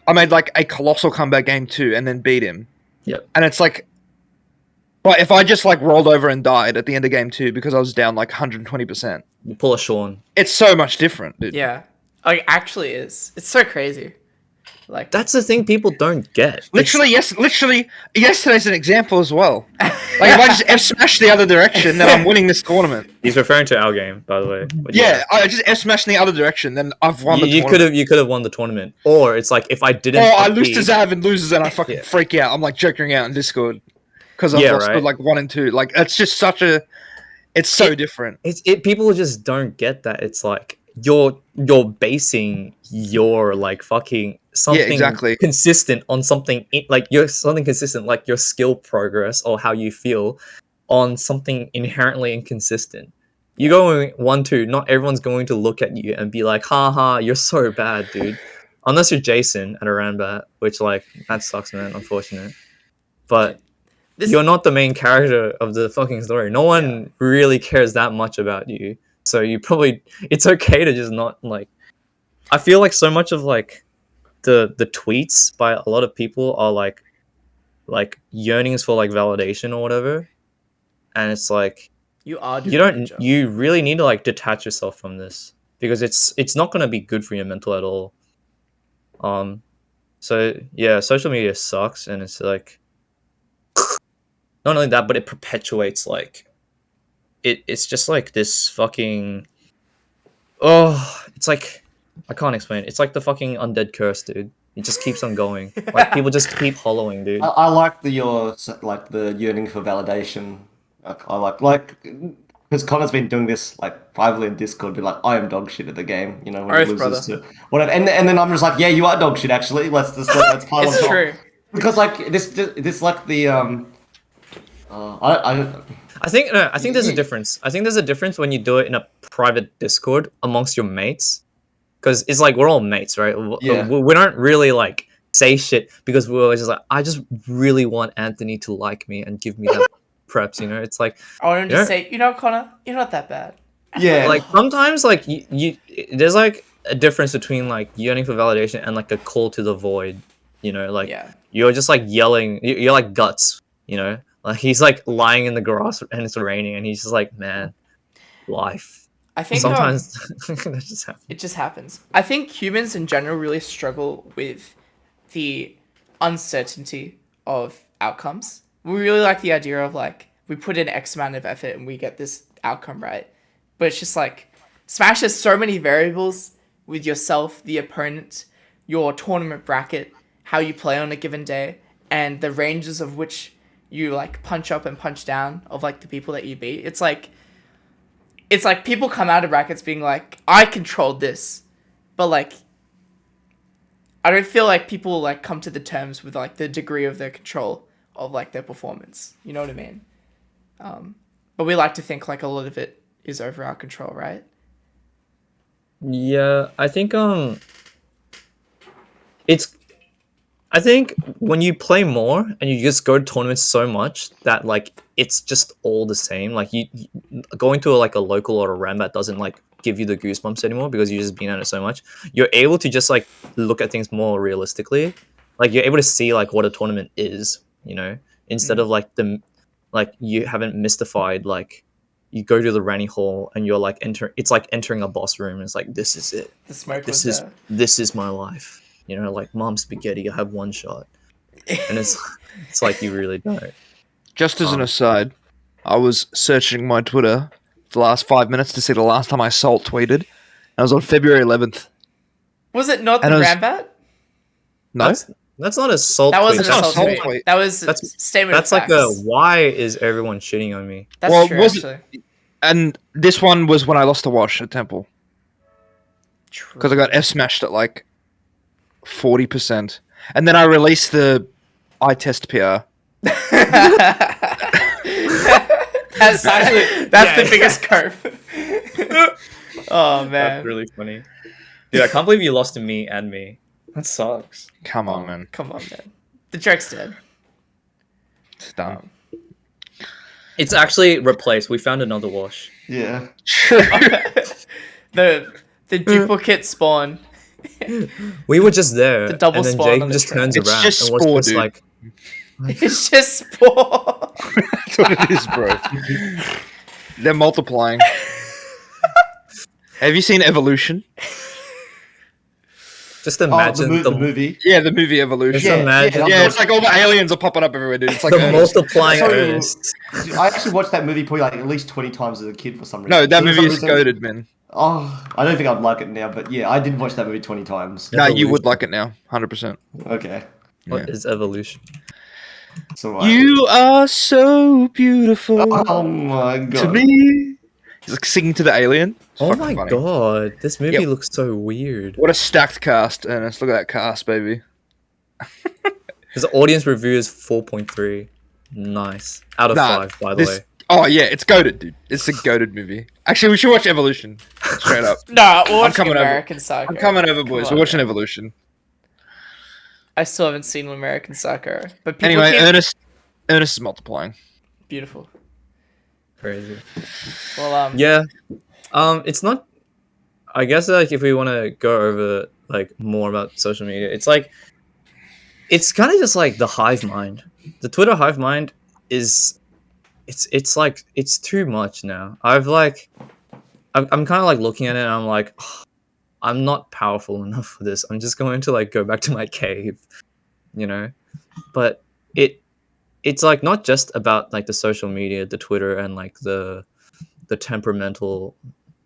I made like a colossal comeback game 2 and then beat him. Yep. And it's like, but if I just like rolled over and died at the end of game 2 because I was down like 120%, You pull a Sean. it's so much different, dude. Yeah. Like, actually is. It's so crazy. Like, That's the thing people don't get. Literally, yesterday's an example as well. Like if I just F smash the other direction, then I'm winning this tournament. He's referring to our game, by the way. But Yeah, I just F smash in the other direction, then I've won the you tournament. could have won the tournament. Or it's like if I didn't Or I lose upbeat- to Zav and loses and I fucking Yeah. freak out. I'm like joking out in Discord. because I've Yeah, lost right. like 1 and 2. Like it's just such a. It's so different. People just don't get that. It's like you're basing your like fucking something exactly. consistent on something like you're something consistent like your skill progress or how you feel on something inherently inconsistent. You go 1-2, not everyone's going to look at you and be like, haha, you're so bad, dude. Unless you're Jason at a Rambat, which like that sucks, man, unfortunate. But you're not the main character of the fucking story. No one really cares that much about you. So you probably it's okay to just not like I feel like so much of like the tweets by a lot of people are like yearnings for like validation or whatever. And it's like You are doing you a good don't job. you really need to like detach yourself from this because it's not gonna be good for your mental at all. So yeah, social media sucks and it's like not only that, but it perpetuates like it's just like this fucking it's like I can't explain it. It's like the fucking undead curse, dude. It just keeps on going. Like people just keep hollowing, dude. I like your like the yearning for validation. I like because Connor's been doing this like privately in Discord. Be like, I am dog shit at the game. You know, when he Oath, loses brother. to whatever, and then I'm just like, yeah, you are dog shit. Actually, let's pile on It's top. true. Because like this like the I think there's a difference. I think there's a difference when you do it in a private Discord amongst your mates, because it's like we're all mates, right? Yeah. We don't really like say shit because we're always just like, I just really want Anthony to like me and give me that preps, you know? It's like I want him to Yeah. say, you know, Connor, you're not that bad. yeah like sometimes like you there's like a difference between like yearning for validation and like a call to the void, you know? Like Yeah. you're just like yelling, you're like Guts, you know? Like he's like lying in the grass and it's raining and he's just like, man, life. I think Sometimes that just happens. it just happens. I think humans in general really struggle with the uncertainty of outcomes. We really like the idea of like we put in X amount of effort and we get this outcome, right? But it's just like Smash has so many variables with yourself, the opponent, your tournament bracket, how you play on a given day, and the ranges of which you like punch up and punch down of like the people that you beat. It's like people come out of brackets being like, I controlled this, but like I don't feel like people like come to the terms with like the degree of their control of like their performance. You know what I mean? But we like to think like a lot of it is over our control, right? Yeah, I think it's I think when you play more and you just go to tournaments so much that like it's just all the same. Like you going to like a local or a Rambat doesn't like give you the goosebumps anymore because you've just been at it so much. You're able to just like look at things more realistically. Like you're able to see like what a tournament is, you know, instead of like like you haven't mystified like you go to the Ranny Hall and you're like it's like entering a boss room. It's like this is it. The smoke This was is this is my life. You know, like mom spaghetti, I have one shot. And it's like you really don't. Just as an aside, I was searching my Twitter for the last 5 minutes to see the last time I Salt tweeted. And I was on February 11th. Was it not the And I was- Rambat? No, That's not a salt That wasn't tweet. a not a salt salt tweet. tweet. That was That's- statement That's of like facts. why is everyone shitting on me? That's Well, true, was it- actually. and this one was when I lost to Wash at Temple True. because I got F smashed at like 40%, and then I released the eye test PR. That's actually the biggest curve. Oh man. That's really funny. Dude, I can't believe you lost to me and me. That sucks. Come on, man, Come on, man. The joke's dead. it's done. It's actually replaced. We found another wash. yeah. The duplicate spawn. We were just there. The double and then spawn Jake on the just train. turns It's around just and was spore, just dude. like, It's just spawn. That's what it is, bro. They're multiplying. Have you seen Evolution? just Oh, imagine the movie. Yeah, the movie Evolution. Just Yeah, imagine yeah, Yeah, it's like all the aliens are popping up everywhere, dude. It's like the multiplying So- Ernest. I actually watched that movie probably like at least 20 times as a kid for some reason. no, that For movie some is reason- goated, man. Oh, I don't think I'd like it now, but yeah, I did watch that movie 20 times. No, you Evolution. would like it now, 100%. Okay. What is evolution? So like, You are so beautiful oh my to god. me. He's like singing to the alien. It's Oh fucking my funny. god, this movie Yep. looks so weird. What a stacked cast, Ernest. Look at that cast, baby. His audience review is 4.3. Nice. Out of 5, by the way. Oh yeah, it's goated, dude. It's a goated movie. Actually, we should watch Evolution. Straight up. No, we're watching coming over. American Psycho. I'm coming over, boys. Come We're on, watching man. Evolution. I still haven't seen American Psycho, but people Anyway, keep... Ernest is multiplying. Beautiful. Crazy. Well, Yeah. It's not. I guess like if we want to go over like more about social media, it's like it's kind of just like the hive mind. The Twitter hive mind is it's like it's too much now. I'm kind of like looking at it and I'm like, "Oh, I'm not powerful enough for this. I'm just going to like go back to my cave, you know." But it's like not just about like the social media, the Twitter, and like the temperamental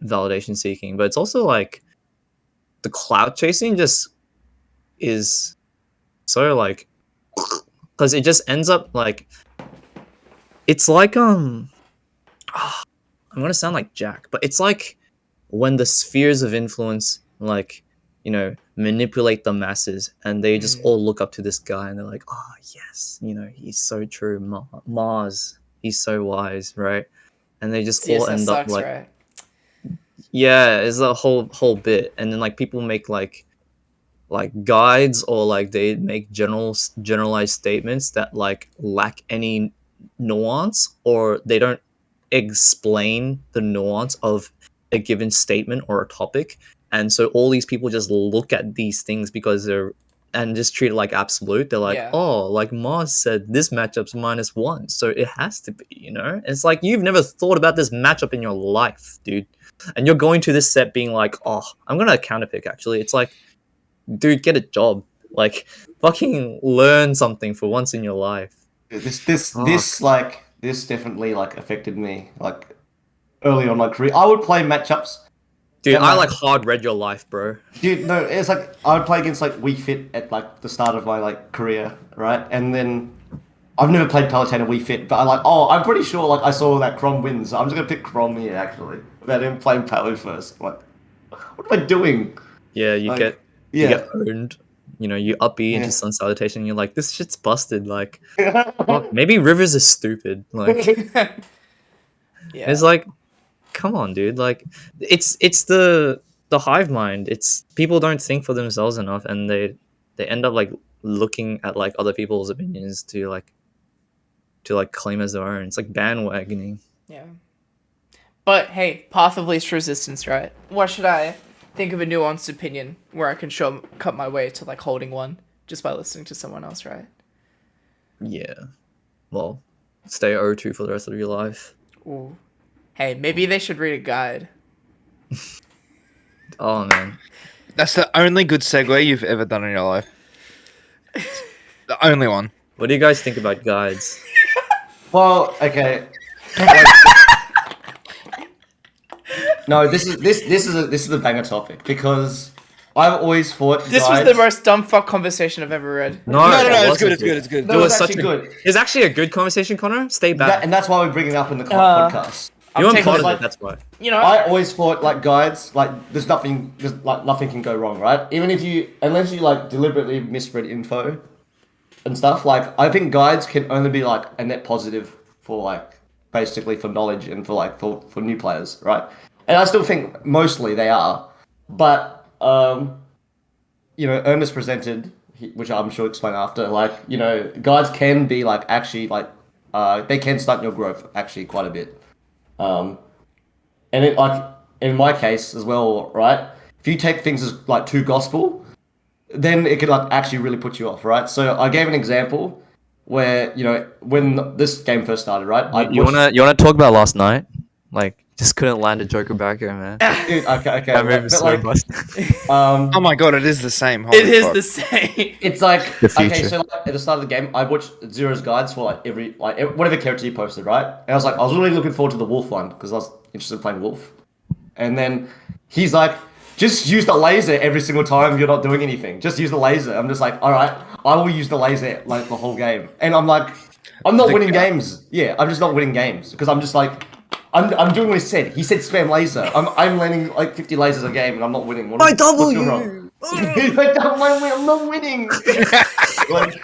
validation seeking, but it's also like the cloud chasing just is so like because it just ends up like it's like I'm gonna sound like Jack, but it's like when the spheres of influence like manipulate the masses and they just all look up to this guy and they're like, oh yes, he's so true, Mars, he's so wise, right? And they just all CSS end sucks, up like right? yeah, it's a whole bit, and then like people make like guides or like they make generalized statements that like lack any nuance, or they don't explain the nuance of a given statement or a topic, and so all these people just look at these things because they're and just treat it like absolute. They're like, Yeah. oh, like Mars said this matchup's -1, so it has to be, It's like you've never thought about this matchup in your life, dude. And you're going to this set being like, oh, I'm gonna counterpick actually. It's like, dude, get a job. Like, fucking learn something for once in your life. This definitely like affected me like early on in my career. I would play matchups. Dude, Yeah, I man. like hard read your life, bro. Dude, no, it's like I would play against like Wii Fit at like the start of my like career, right? And then I've never played Palutena Wii Fit, but I'm pretty sure like I saw that Crom wins. So I'm just gonna pick Crom here actually. Without him playing Palu first. I'm like, what am I doing? Yeah, you Like, get owned. You up E into Yeah. Sun Salutation and you're like, this shit's busted. Like, fuck, maybe Rivers is stupid. Like, Yeah. it's like, come on, dude. Like, it's the hive mind. It's people don't think for themselves enough, and they end up like looking at like other people's opinions to claim as their own. It's like bandwagoning. Yeah. But hey, path of least resistance, right? Why should I think of a nuanced opinion where I can cut my way to like holding one just by listening to someone else, right? Yeah. Well, stay O2 for the rest of your life. Ooh. Hey, maybe they should read a guide. Oh man. That's the only good segue you've ever done in your life. The only one. What do you guys think about guides? Well, okay. No, this is a banger topic because I've always thought This was the most dumb fuck conversation I've ever read. No, it it's good, wasn't it's good, it's good. No, It it was was such actually good. It's actually a good conversation, Connor. Stay back. And that's why we bring it up in the podcast. You weren't taking part of like- it, that's why. You know, I always thought like guides, like nothing can go wrong, right? Even unless you like deliberately misread info and stuff. Like I think guides can only be like a net positive for like basically for knowledge and for new players, right? And I still think mostly they are, but Ernest presented, which I'm sure explain after. Like guides can be like actually like they can stunt your growth actually quite a bit. And it like in my case as well, right? If you take things as like too gospel, then it could like actually really put you off, right? So I gave an example where when this game first started, right? You wanna talk about last night? Like, just couldn't land a Joker back here, man. Dude, okay. That move is so busted. Oh my god, it is the same. Holy it is fuck. the same. It's like The okay, future. so like, at the start of the game, I watched Zero's guides for whatever character he posted, right? And I was really looking forward to the Wolf one because I was interested in playing Wolf. And then he's like, just use the laser every single time you're not doing anything. Just use the laser. I'm just like, all right, I will use the laser like the whole game, and I'm like, I'm not winning games. Yeah, I'm just not winning games because I'm just like, I'm doing what he said. He said spam laser. I'm landing like 50 lasers a game, and I'm not winning. I double what's going wrong? you. I'm not winning. Like,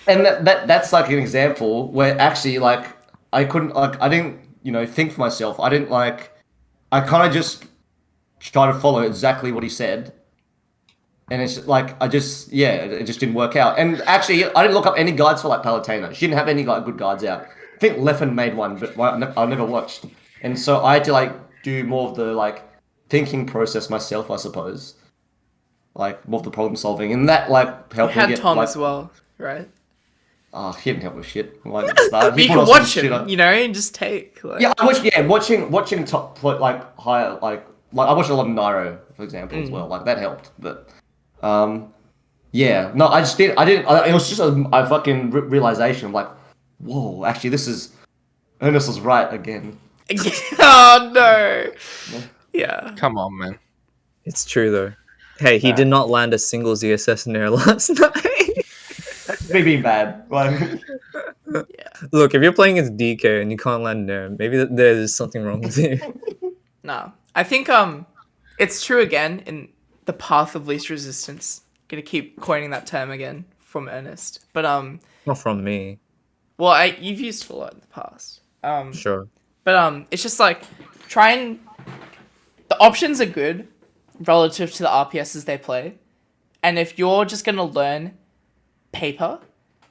and that's like an example where actually like I couldn't like I didn't think for myself. I kind of just try to follow exactly what he said, and it's like it just didn't work out. And actually I didn't look up any guides for like Palutena. She didn't have any like good guides out. I think Leffen made one, but I never watched. And so I had to like do more of the like thinking process myself, I suppose. Like more of the problem solving, and that like You helped me had get Tom like. as well, right? Oh, he didn't help with shit. Like, at the start. But you He put can on some watch shit him, on- and just take. Like, Yeah, watching top like higher like I watched a lot of Nairo, for example, as well. Like that helped, but yeah, no, I didn't. It was just a fucking realization of like, whoa, actually, Ernest was right again. oh no. Yeah. Come on, man. It's true though. Hey, he did not land a single ZSS Nair last night. Me being bad, like. Look, if you're playing as DK and you can't land Nair, maybe there's something wrong with you. No, I think it's true again in the path of least resistance. Gonna keep coining that term again from Ernest, but Not from me. well, you've used it a lot in the past. Sure. But it's just like the options are good relative to the RPSs they play, and if you're just gonna learn paper,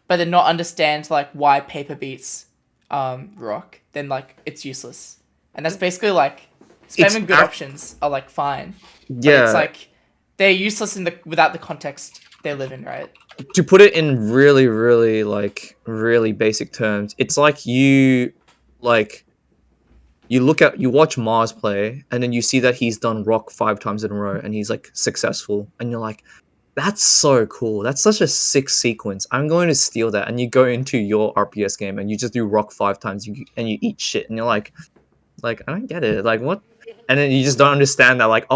but then not understand like why paper beats rock, then like it's useless. And that's basically like spamming good options are like fine. But Yeah. it's like they're useless without the context they live in, right? To put it in really, really really basic terms, it's like you watch Mars play and then you see that he's done rock 5 times in a row and he's like successful and you're like, that's so cool. That's such a sick sequence. I'm going to steal that. And you go into your RPS game and you just do rock 5 times and you eat shit and you're like I don't get it. Like what? And then you just don't understand that like,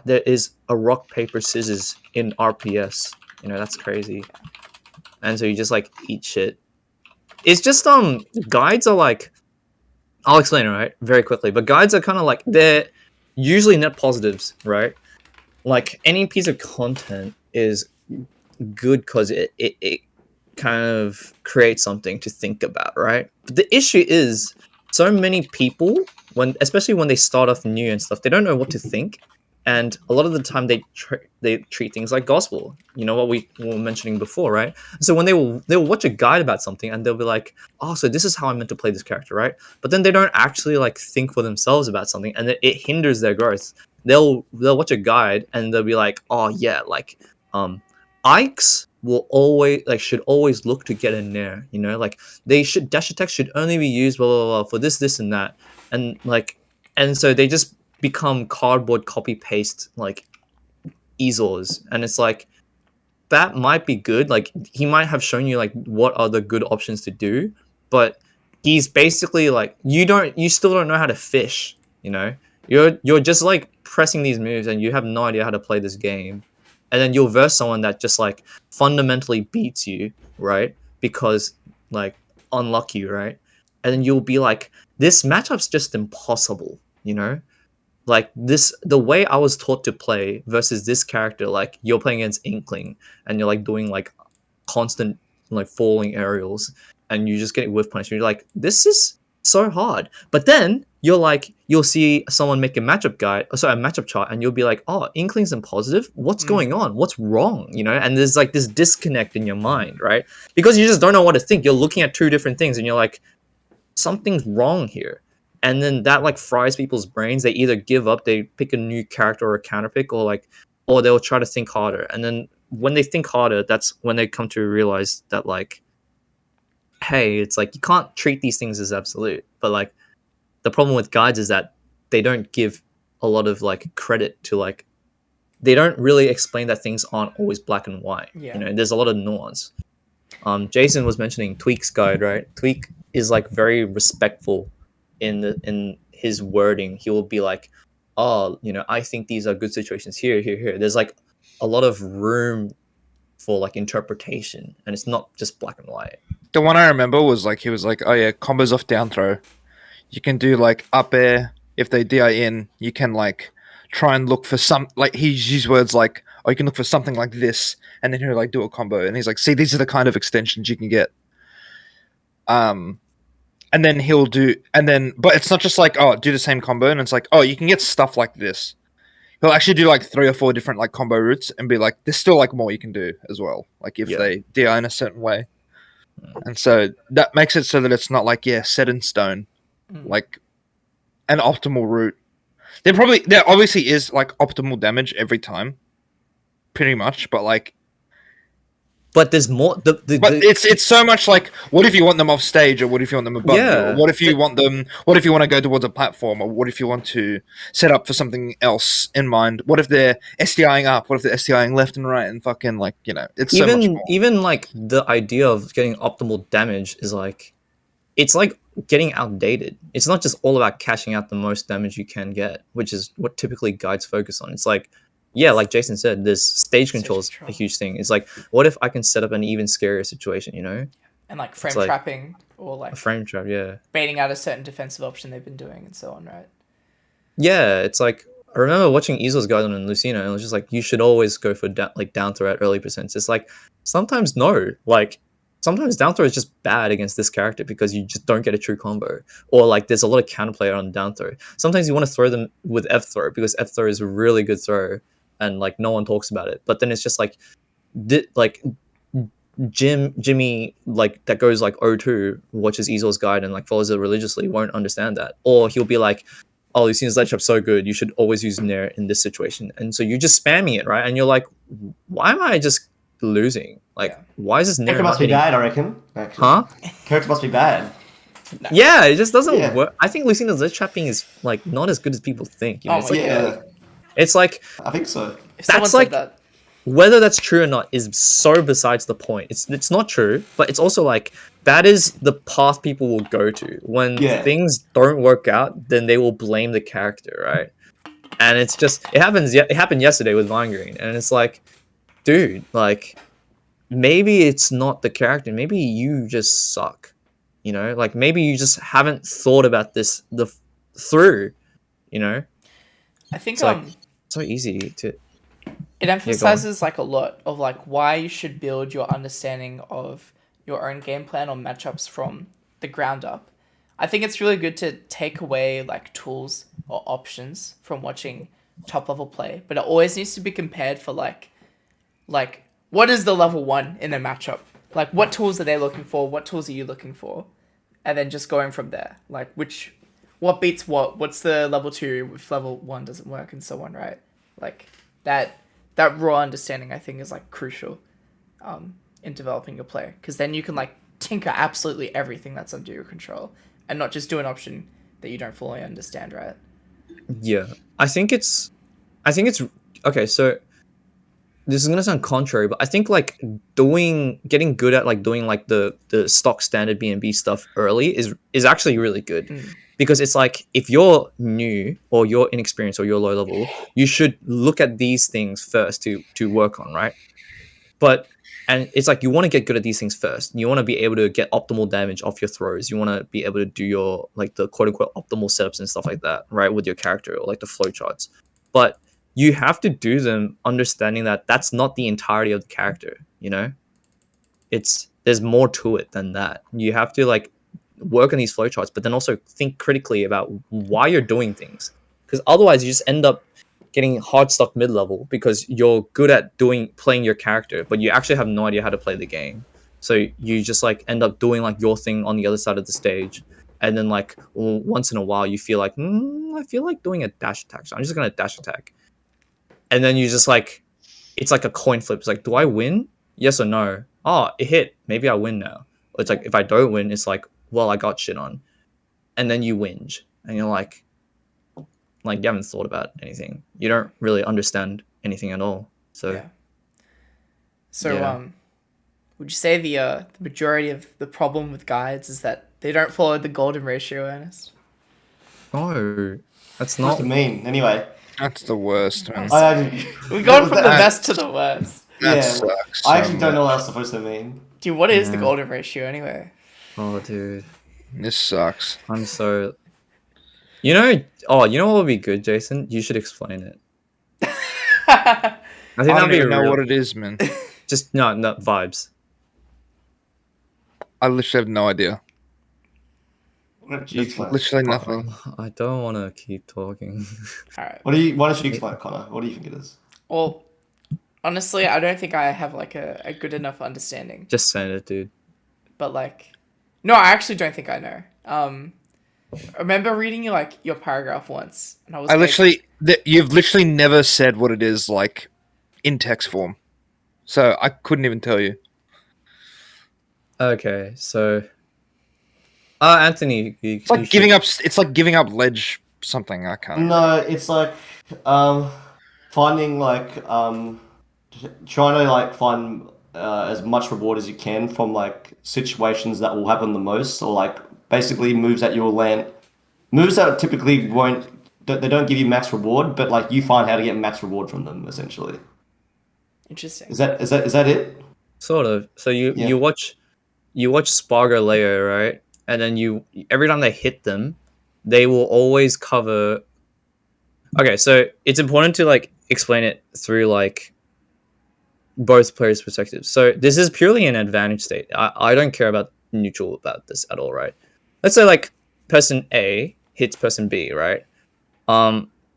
there is a rock paper scissors in RPS. That's crazy. And so you just like eat shit. It's just guides are like, I'll explain it right very quickly. But guides are kind of like they're usually net positives, right? Like any piece of content is good because it kind of creates something to think about, right? But the issue is so many people especially when they start off new and stuff, they don't know what to think. And a lot of the time they treat things like gospel. You know what we were mentioning before, right? So when they'll watch a guide about something and they'll be like, oh, so this is how I'm meant to play this character, right? But then they don't actually like think for themselves about something and it hinders their growth. They'll watch a guide and they'll be like, oh yeah, like Ikes will always should always look to get in there, like dash attacks should only be used blah blah blah for this and that. And so they just become cardboard copy paste like easels, and it's like that might be good, like he might have shown you like what are the good options to do, but he's basically like you still don't know how to fish. You're just like pressing these moves and you have no idea how to play this game, and then you'll verse someone that just like fundamentally beats you, right? Because like unlucky, right? And then you'll be like, this matchup's just impossible, like the way I was taught to play versus this character, like you're playing against Inkling and you're like doing like constant like falling aerials and you just get whiff punishment. You're like, this is so hard. But then you'll see someone make a matchup chart and you'll be like, oh, Inkling's in positive. What's going on? What's wrong? And there's like this disconnect in your mind, right? Because you just don't know what to think. You're looking at 2 different things and you're like, something's wrong here. And then that like fries people's brains. They either give up, they pick a new character or a counter pick, or they'll try to think harder. And then when they think harder, that's when they come to realize that like, hey, it's like you can't treat these things as absolute. But like the problem with guides is that they don't give a lot of like credit to like, they don't really explain that things aren't always black and white. Yeah. There's a lot of nuance. Jason was mentioning Tweak's guide, right? Tweak is like very respectful in his wording. He will be like, oh, I think these are good situations here. There's like a lot of room for like interpretation, and it's not just black and white. The one I remember was like he was like, oh yeah, combos off down throw. You can do like up air if they DI in. You can like try and look for some like he's used words like, oh, you can look for something like this, and then he'll like do a combo, and he's like, see, these are the kind of extensions you can get. And then he'll do, and then, but it's not just like, oh, do the same combo, and it's like, oh, you can get stuff like this. He'll actually do like 3 or 4 different like combo routes and be like, there's still like more you can do as well. Like if they DI in a certain way. And so that makes it so that it's not like, set in stone, like an optimal route. There obviously is like optimal damage every time, pretty much, but like, But there's more. It's so much like, what if you want them off stage, or what if you want them above you, or what if you want them? What if you want to go towards a platform, or what if you want to set up for something else in mind? What if they're SDIing up? What if they're SDIing left and right? And fucking like, it's so much more. Even like the idea of getting optimal damage is like, it's like getting outdated. It's not just all about cashing out the most damage you can get, which is what typically guides focus on. It's like, like Jason said, this stage control is a huge thing. It's like, what if I can set up an even scarier situation, And like frame trapping, or like a frame trap, baiting out a certain defensive option they've been doing, and so on, right? Yeah, it's like, I remember watching Easel's guide on Lucina, and it was just like, you should always go for down throw at early percents. It's like, sometimes no. Like, sometimes down throw is just bad against this character because you just don't get a true combo. Or like, there's a lot of counterplay on down throw. Sometimes you want to throw them with F throw because F throw is a really good throw. And like no one talks about it, but then it's just like, Jimmy like that goes like 0-2, watches Easel's guide and like follows it religiously, won't understand that, or he'll be like, "Oh, you've seen his ledge trap so good, you should always use Nair in this situation," and so you're just spamming it, right? And you're like, "Why am I just losing? Like, why is this Nair?" Character must be bad, I reckon. Actually. Huh? Character must be bad. No. Yeah, it just doesn't work. I think Lucina's ledge trapping is like not as good as people think. It's like, I think so. That's like whether that's true or not is so besides the point. It's not true, but it's also like that is the path people will go to when things don't work out. Then they will blame the character, right? And it's just it happened yesterday with Vine Green, and it's like, dude, like maybe it's not the character. Maybe you just suck, Like maybe you just haven't thought about this through, I think it's like, so easy to. It emphasizes like a lot of like why you should build your understanding of your own game plan or matchups from the ground up. I think it's really good to take away like tools or options from watching top level play, but it always needs to be compared for like what is the level 1 in a matchup? Like what tools are they looking for? What tools are you looking for? And then just going from there. Like what beats what? What's the level 2 if level 1 doesn't work, and so on, right? Like that raw understanding, I think, is like crucial in developing your play, because then you can like tinker absolutely everything that's under your control and not just do an option that you don't fully understand, right? Yeah, I think it's okay. So this is gonna sound contrary, but I think like getting good at like doing like the stock standard B&B stuff early is actually really good. Because it's like, if you're new or you're inexperienced or you're low level, you should look at these things first to work on, right? And it's like, you want to get good at these things first. You want to be able to get optimal damage off your throws. You want to be able to do your, like, the quote-unquote optimal setups and stuff like that, right, with your character, or like the flowcharts. But you have to do them understanding that that's not the entirety of the character, There's more to it than that. You have to, like, work on these flowcharts, but then also think critically about why you're doing things, because otherwise you just end up getting hard stuck mid-level because you're good at playing your character, but you actually have no idea how to play the game. So you just like end up doing like your thing on the other side of the stage, and then like once in a while you feel like I feel like doing a dash attack, so I'm just gonna dash attack, and then you just like, it's like a coin flip. It's like, do I win? Yes or no? Oh, it hit. Maybe I win now. It's like, if I don't win, it's like, well, I got shit on. And then you whinge. And you're like you haven't thought about anything. You don't really understand anything at all. So, would you say the majority of the problem with guides is that they don't follow the golden ratio, Ernest? No, that's What not. does it mean? Anyway. That's the worst, man. We've gone from the best to the worst. That Yeah, sucks. I so actually don't know much. what that's supposed to mean. Dude, what is the Yeah. golden ratio anyway? Oh, dude, This sucks. I'm so. You know, you know what would be good, Jason? You should explain it. I I think don't that'd be even know real. what it is, man. Just no vibes. I literally have no idea. What do you explain? Literally nothing. I don't want to keep talking. Alright. Why don't you explain it, Connor? What do you think it is? Well, honestly, I don't think I have like a good enough understanding. Just saying it, dude. But like, no, I actually don't think I know. I remember reading you like your paragraph once, and I was You've literally never said what it is like in text form, so I couldn't even tell you. Okay, so. Anthony, It's like giving up. It's like giving up ledge something. I can't. No, it's like finding like trying to like find as much reward as you can from like situations that will happen the most, or like basically moves that you will land, moves that typically won't. They don't give you max reward, but like you find how to get max reward from them essentially. interesting. Is that it? Sort of. So Yeah. you watch Spargo Leo, right? And then every time they hit them, they will always cover. Okay, so it's important to like explain it through like both players' perspectives. So this is purely an advantage state. I don't care about neutral about this at all, right? Let's say like person A hits person B, right?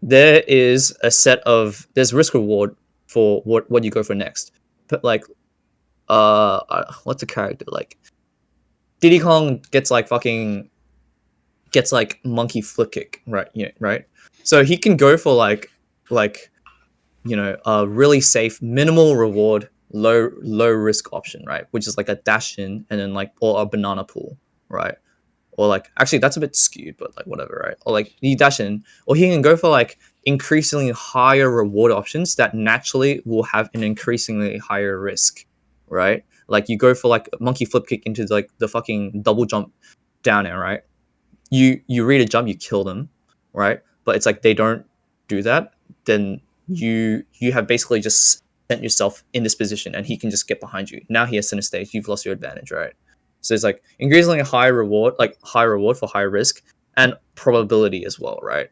There is a set of there's risk reward for what you go for next. But like, what's a character like? Diddy Kong gets like monkey flip kick, right? Yeah, right. So he can go for like a really safe, minimal reward, low risk option, right? Which is like a dash in and then like or a banana pool, right? Or like actually that's a bit skewed, but like whatever, right? Or like he dash in, or he can go for like increasingly higher reward options that naturally will have an increasingly higher risk, right? Like you go for like a monkey flip kick into like the fucking double jump down air, right? You read a jump, you kill them, right? But it's like they don't do that, then you have basically just sent yourself in this position, and he can just get behind you. Now he has center stage. You've lost your advantage, right? So it's like increasingly high reward for high risk and probability as well, right?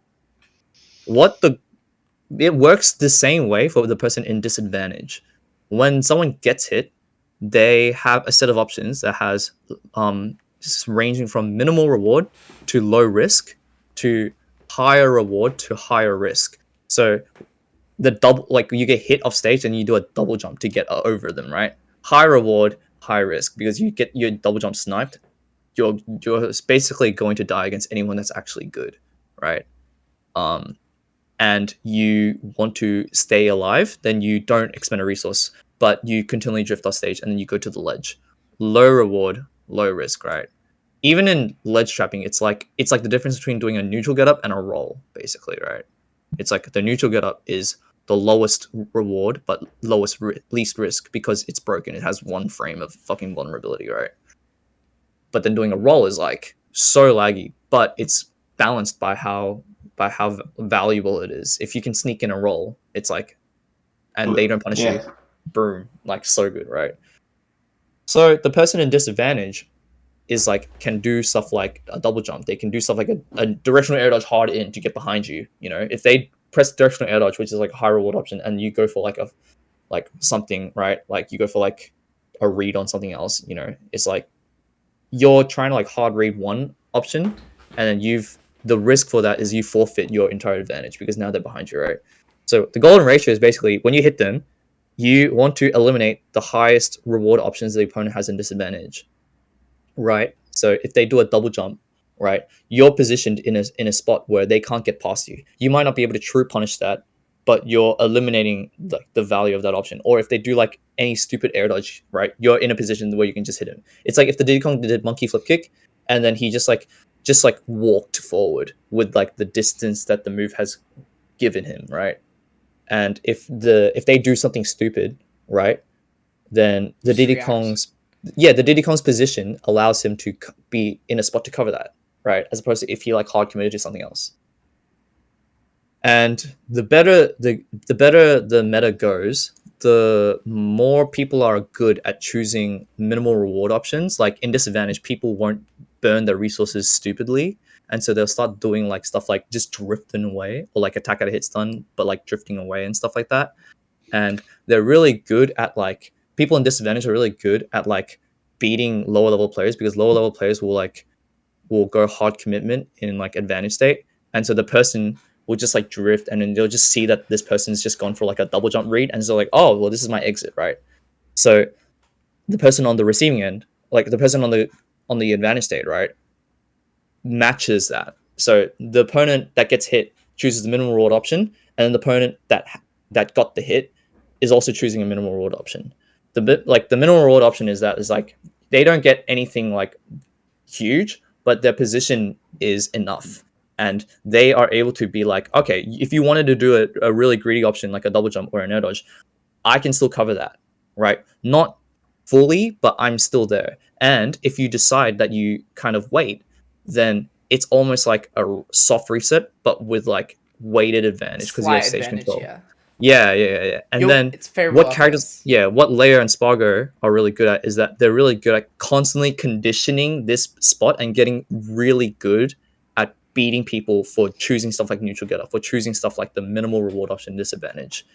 It works the same way for the person in disadvantage. When someone gets hit, they have a set of options that has ranging from minimal reward to low risk to higher reward to higher risk. So the double, like you get hit off stage and you do a double jump to get over them, right? High reward, high risk, because you get your double jump sniped. You're basically going to die against anyone that's actually good, right? And you want to stay alive, then you don't expend a resource, but you continually drift off stage and then you go to the ledge. Low reward, low risk, right? Even in ledge trapping, it's like the difference between doing a neutral getup and a roll, basically, right? It's like the neutral getup is the lowest reward but least risk because it's broken. It has one frame of fucking vulnerability, right? But then doing a roll is like so laggy, but it's balanced by how valuable it is. If you can sneak in a roll, it's like, and they don't punish you, boom, like so good, right? So the person in disadvantage is like can do stuff like a double jump. They can do stuff like a directional air dodge hard in to get behind you. You know, if they press directional air dodge, which is like a high reward option, and you go for like something, right? Like you go for like a read on something else. You know, it's like you're trying to like hard read one option, and then the risk for that is you forfeit your entire advantage because now they're behind you, right? So the golden ratio is basically when you hit them, you want to eliminate the highest reward options the opponent has in disadvantage, right? So if they do a double jump, right, you're positioned in a spot where they can't get past you. You might not be able to true punish that, but you're eliminating the value of that option. Or if they do like any stupid air dodge, right, you're in a position where you can just hit him. It's like if the Diddy Kong did monkey flip kick and then he just walked forward with like the distance that the move has given him, right? And if they do something stupid, right, then the Diddy Kong's position allows him to be in a spot to cover that, right? As opposed to if he like hard committed to something else. And the better the meta goes, the more people are good at choosing minimal reward options. Like in disadvantage, people won't burn their resources stupidly, and so they'll start doing like stuff like just drifting away, or like attack at a hit stun, but like drifting away and stuff like that. And they're really good at like people in disadvantage are really good at like beating lower level players, because lower level players will go hard commitment in like advantage state, and so the person will just like drift, and then they'll just see that this person's just gone for like a double jump read, and so like, oh well, this is my exit, right? So the person on the receiving end, like the person on the advantage state, right, matches that. So the opponent that gets hit chooses the minimal reward option, and then the opponent that got the hit is also choosing a minimal reward option. The minimal reward option is like they don't get anything like huge, but their position is enough. And they are able to be like, okay, if you wanted to do a really greedy option like a double jump or an air dodge, I can still cover that, right? Not fully, but I'm still there. And if you decide that you kind of wait, then it's almost like a soft reset, but with like weighted advantage because you have Slight stage advantage, control. yeah. Yeah. And then It's favorable what characters? upwards. Yeah, what Leia and Spargo are really good at is that they're really good at constantly conditioning this spot and getting really good at beating people for choosing stuff like neutral getter, for choosing stuff like the minimal reward option disadvantage,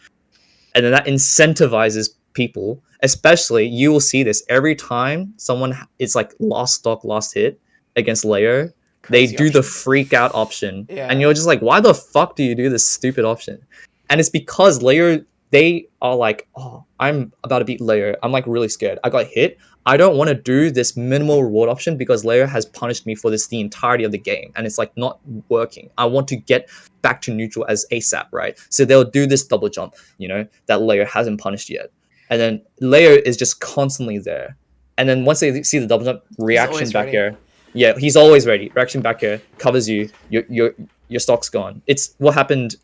and then that incentivizes people. Especially, you will see this every time someone it's like last stock, last hit against Leia. They Crazy do the option. freak out option, Yeah. and you're just like, why the fuck do you do this stupid option? And it's because Leia, they are like, oh, I'm about to beat Leia. I'm like really scared. I got hit. I don't want to do this minimal reward option because Leia has punished me for this the entirety of the game, and it's like not working. I want to get back to neutral as ASAP, right? So they'll do this double jump, that Leia hasn't punished yet, and then Leia is just constantly there. And then once they see the double jump, reaction always back ready. here. Yeah, he's always ready. Reaction back here covers you. Your stock's gone. It's what happened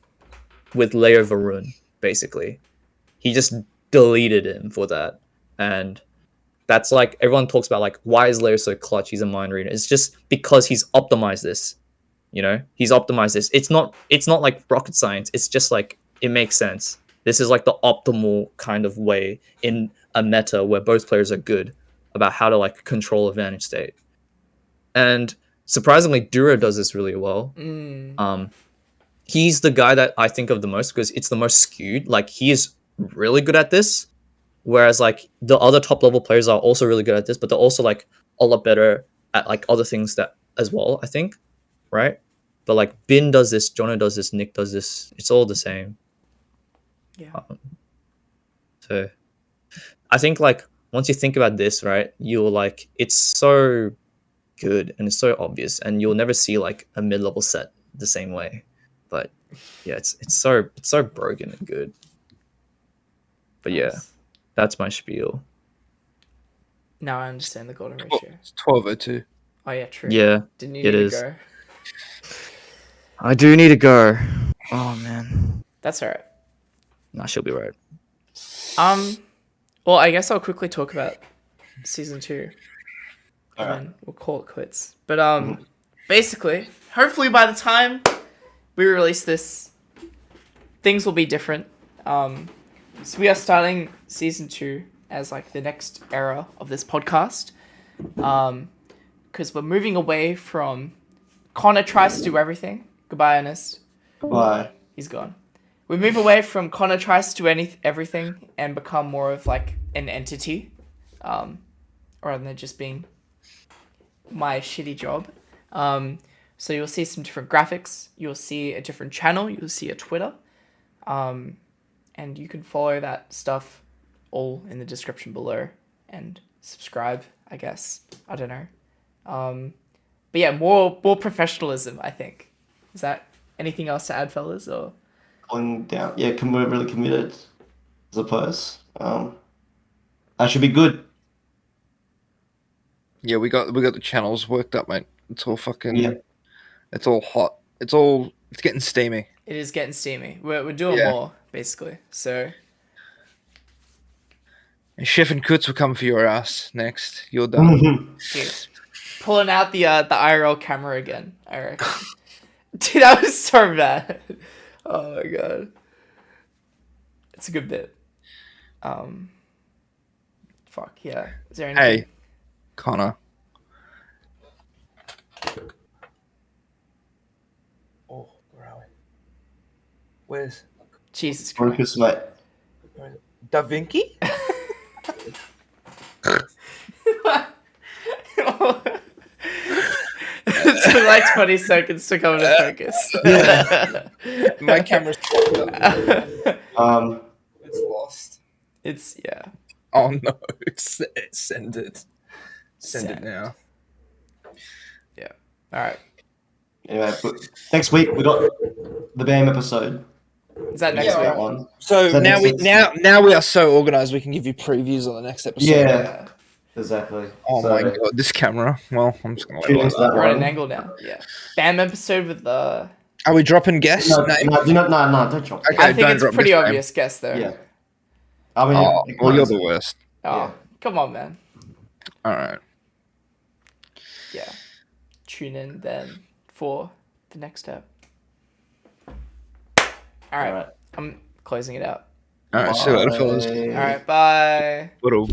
with Leia Varun, basically. He just deleted him for that. And that's like, everyone talks about like, why is Leia so clutch? He's a mind reader. It's just because he's optimized this. He's optimized this. It's not like rocket science. It's just like, it makes sense. This is like the optimal kind of way in a meta where both players are good about how to like control advantage state. And surprisingly, Duro does this really well. He's the guy that I think of the most because it's the most skewed. Like, he is really good at this, whereas like the other top level players are also really good at this, but they're also like a lot better at like other things that as well, I think, right? But like Bin does this, Jono does this, Nick does this. It's all the same. Yeah. So I think like once you think about this, right, you're like, it's so good and it's so obvious, and you'll never see like a mid-level set the same way. But yeah, it's so broken and good. But yeah, Nice. that's my spiel. Now I understand the golden ratio. It's 12:02. Oh yeah, true. Yeah, Didn't you it need is. to go? I do need to go. Oh man, That's alright. nah, she'll be right. Well, I guess I'll quickly talk about season 2. And Alright. then we'll call it quits. But basically, hopefully by the time we release this, things will be different. So we are starting season 2 as like the next era of this podcast. Because we're moving away from Connor tries to do everything. Goodbye, Ernest. Bye. He's gone. We move away from Connor tries to do everything and become more of like an entity, rather than just being my shitty job. So you'll see some different graphics. You'll see a different channel. You'll see a Twitter, and you can follow that stuff all in the description below and subscribe. I guess I don't know. But yeah, more professionalism. I think. Is that anything else to add, fellas? Or Going down. Yeah, we're really committed, I suppose. That should be good. Yeah, we got the channels worked up, mate. It's all fucking. Yeah. It's all hot. It's getting steamy. it is getting steamy. We're doing Yeah. more basically. So And Chef and Kutz will come for your ass next. You're done. dude, pulling out the IRL camera again. I reckon. Dude, that was so bad. Oh my god. It's a good bit. Fuck yeah. Is there anything? Hey, Connor. Oh, where are we? Where's Jesus Christ. Focus, mate. Da Vinci? It took like 20 seconds to come into focus. My camera's It's lost. It's, yeah. Oh no! Send it. Send it Send. now. Yeah. Alright. anyway. But next week we got the BAM episode. Is that next Yeah, week? That one. So So now next now we are so organized. We can give you previews on the next episode. Yeah, exactly. Oh So, my god, this camera. Well, I'm just gonna tune let it into like that We're at an one. angle now. Yeah. BAM episode with the... Are we dropping guests? No, name? no, don't drop it. Okay. I think don't it's drop pretty this name. obvious guess though. Yeah. I mean, Oh, it well, kinda you're is. the worst. Oh, Yeah. come on, man. All right. Yeah. Tune in then for the next step. All right. Alright. I'm closing it out. All right. See you later, fellas. Bye. All right. Bye. Little.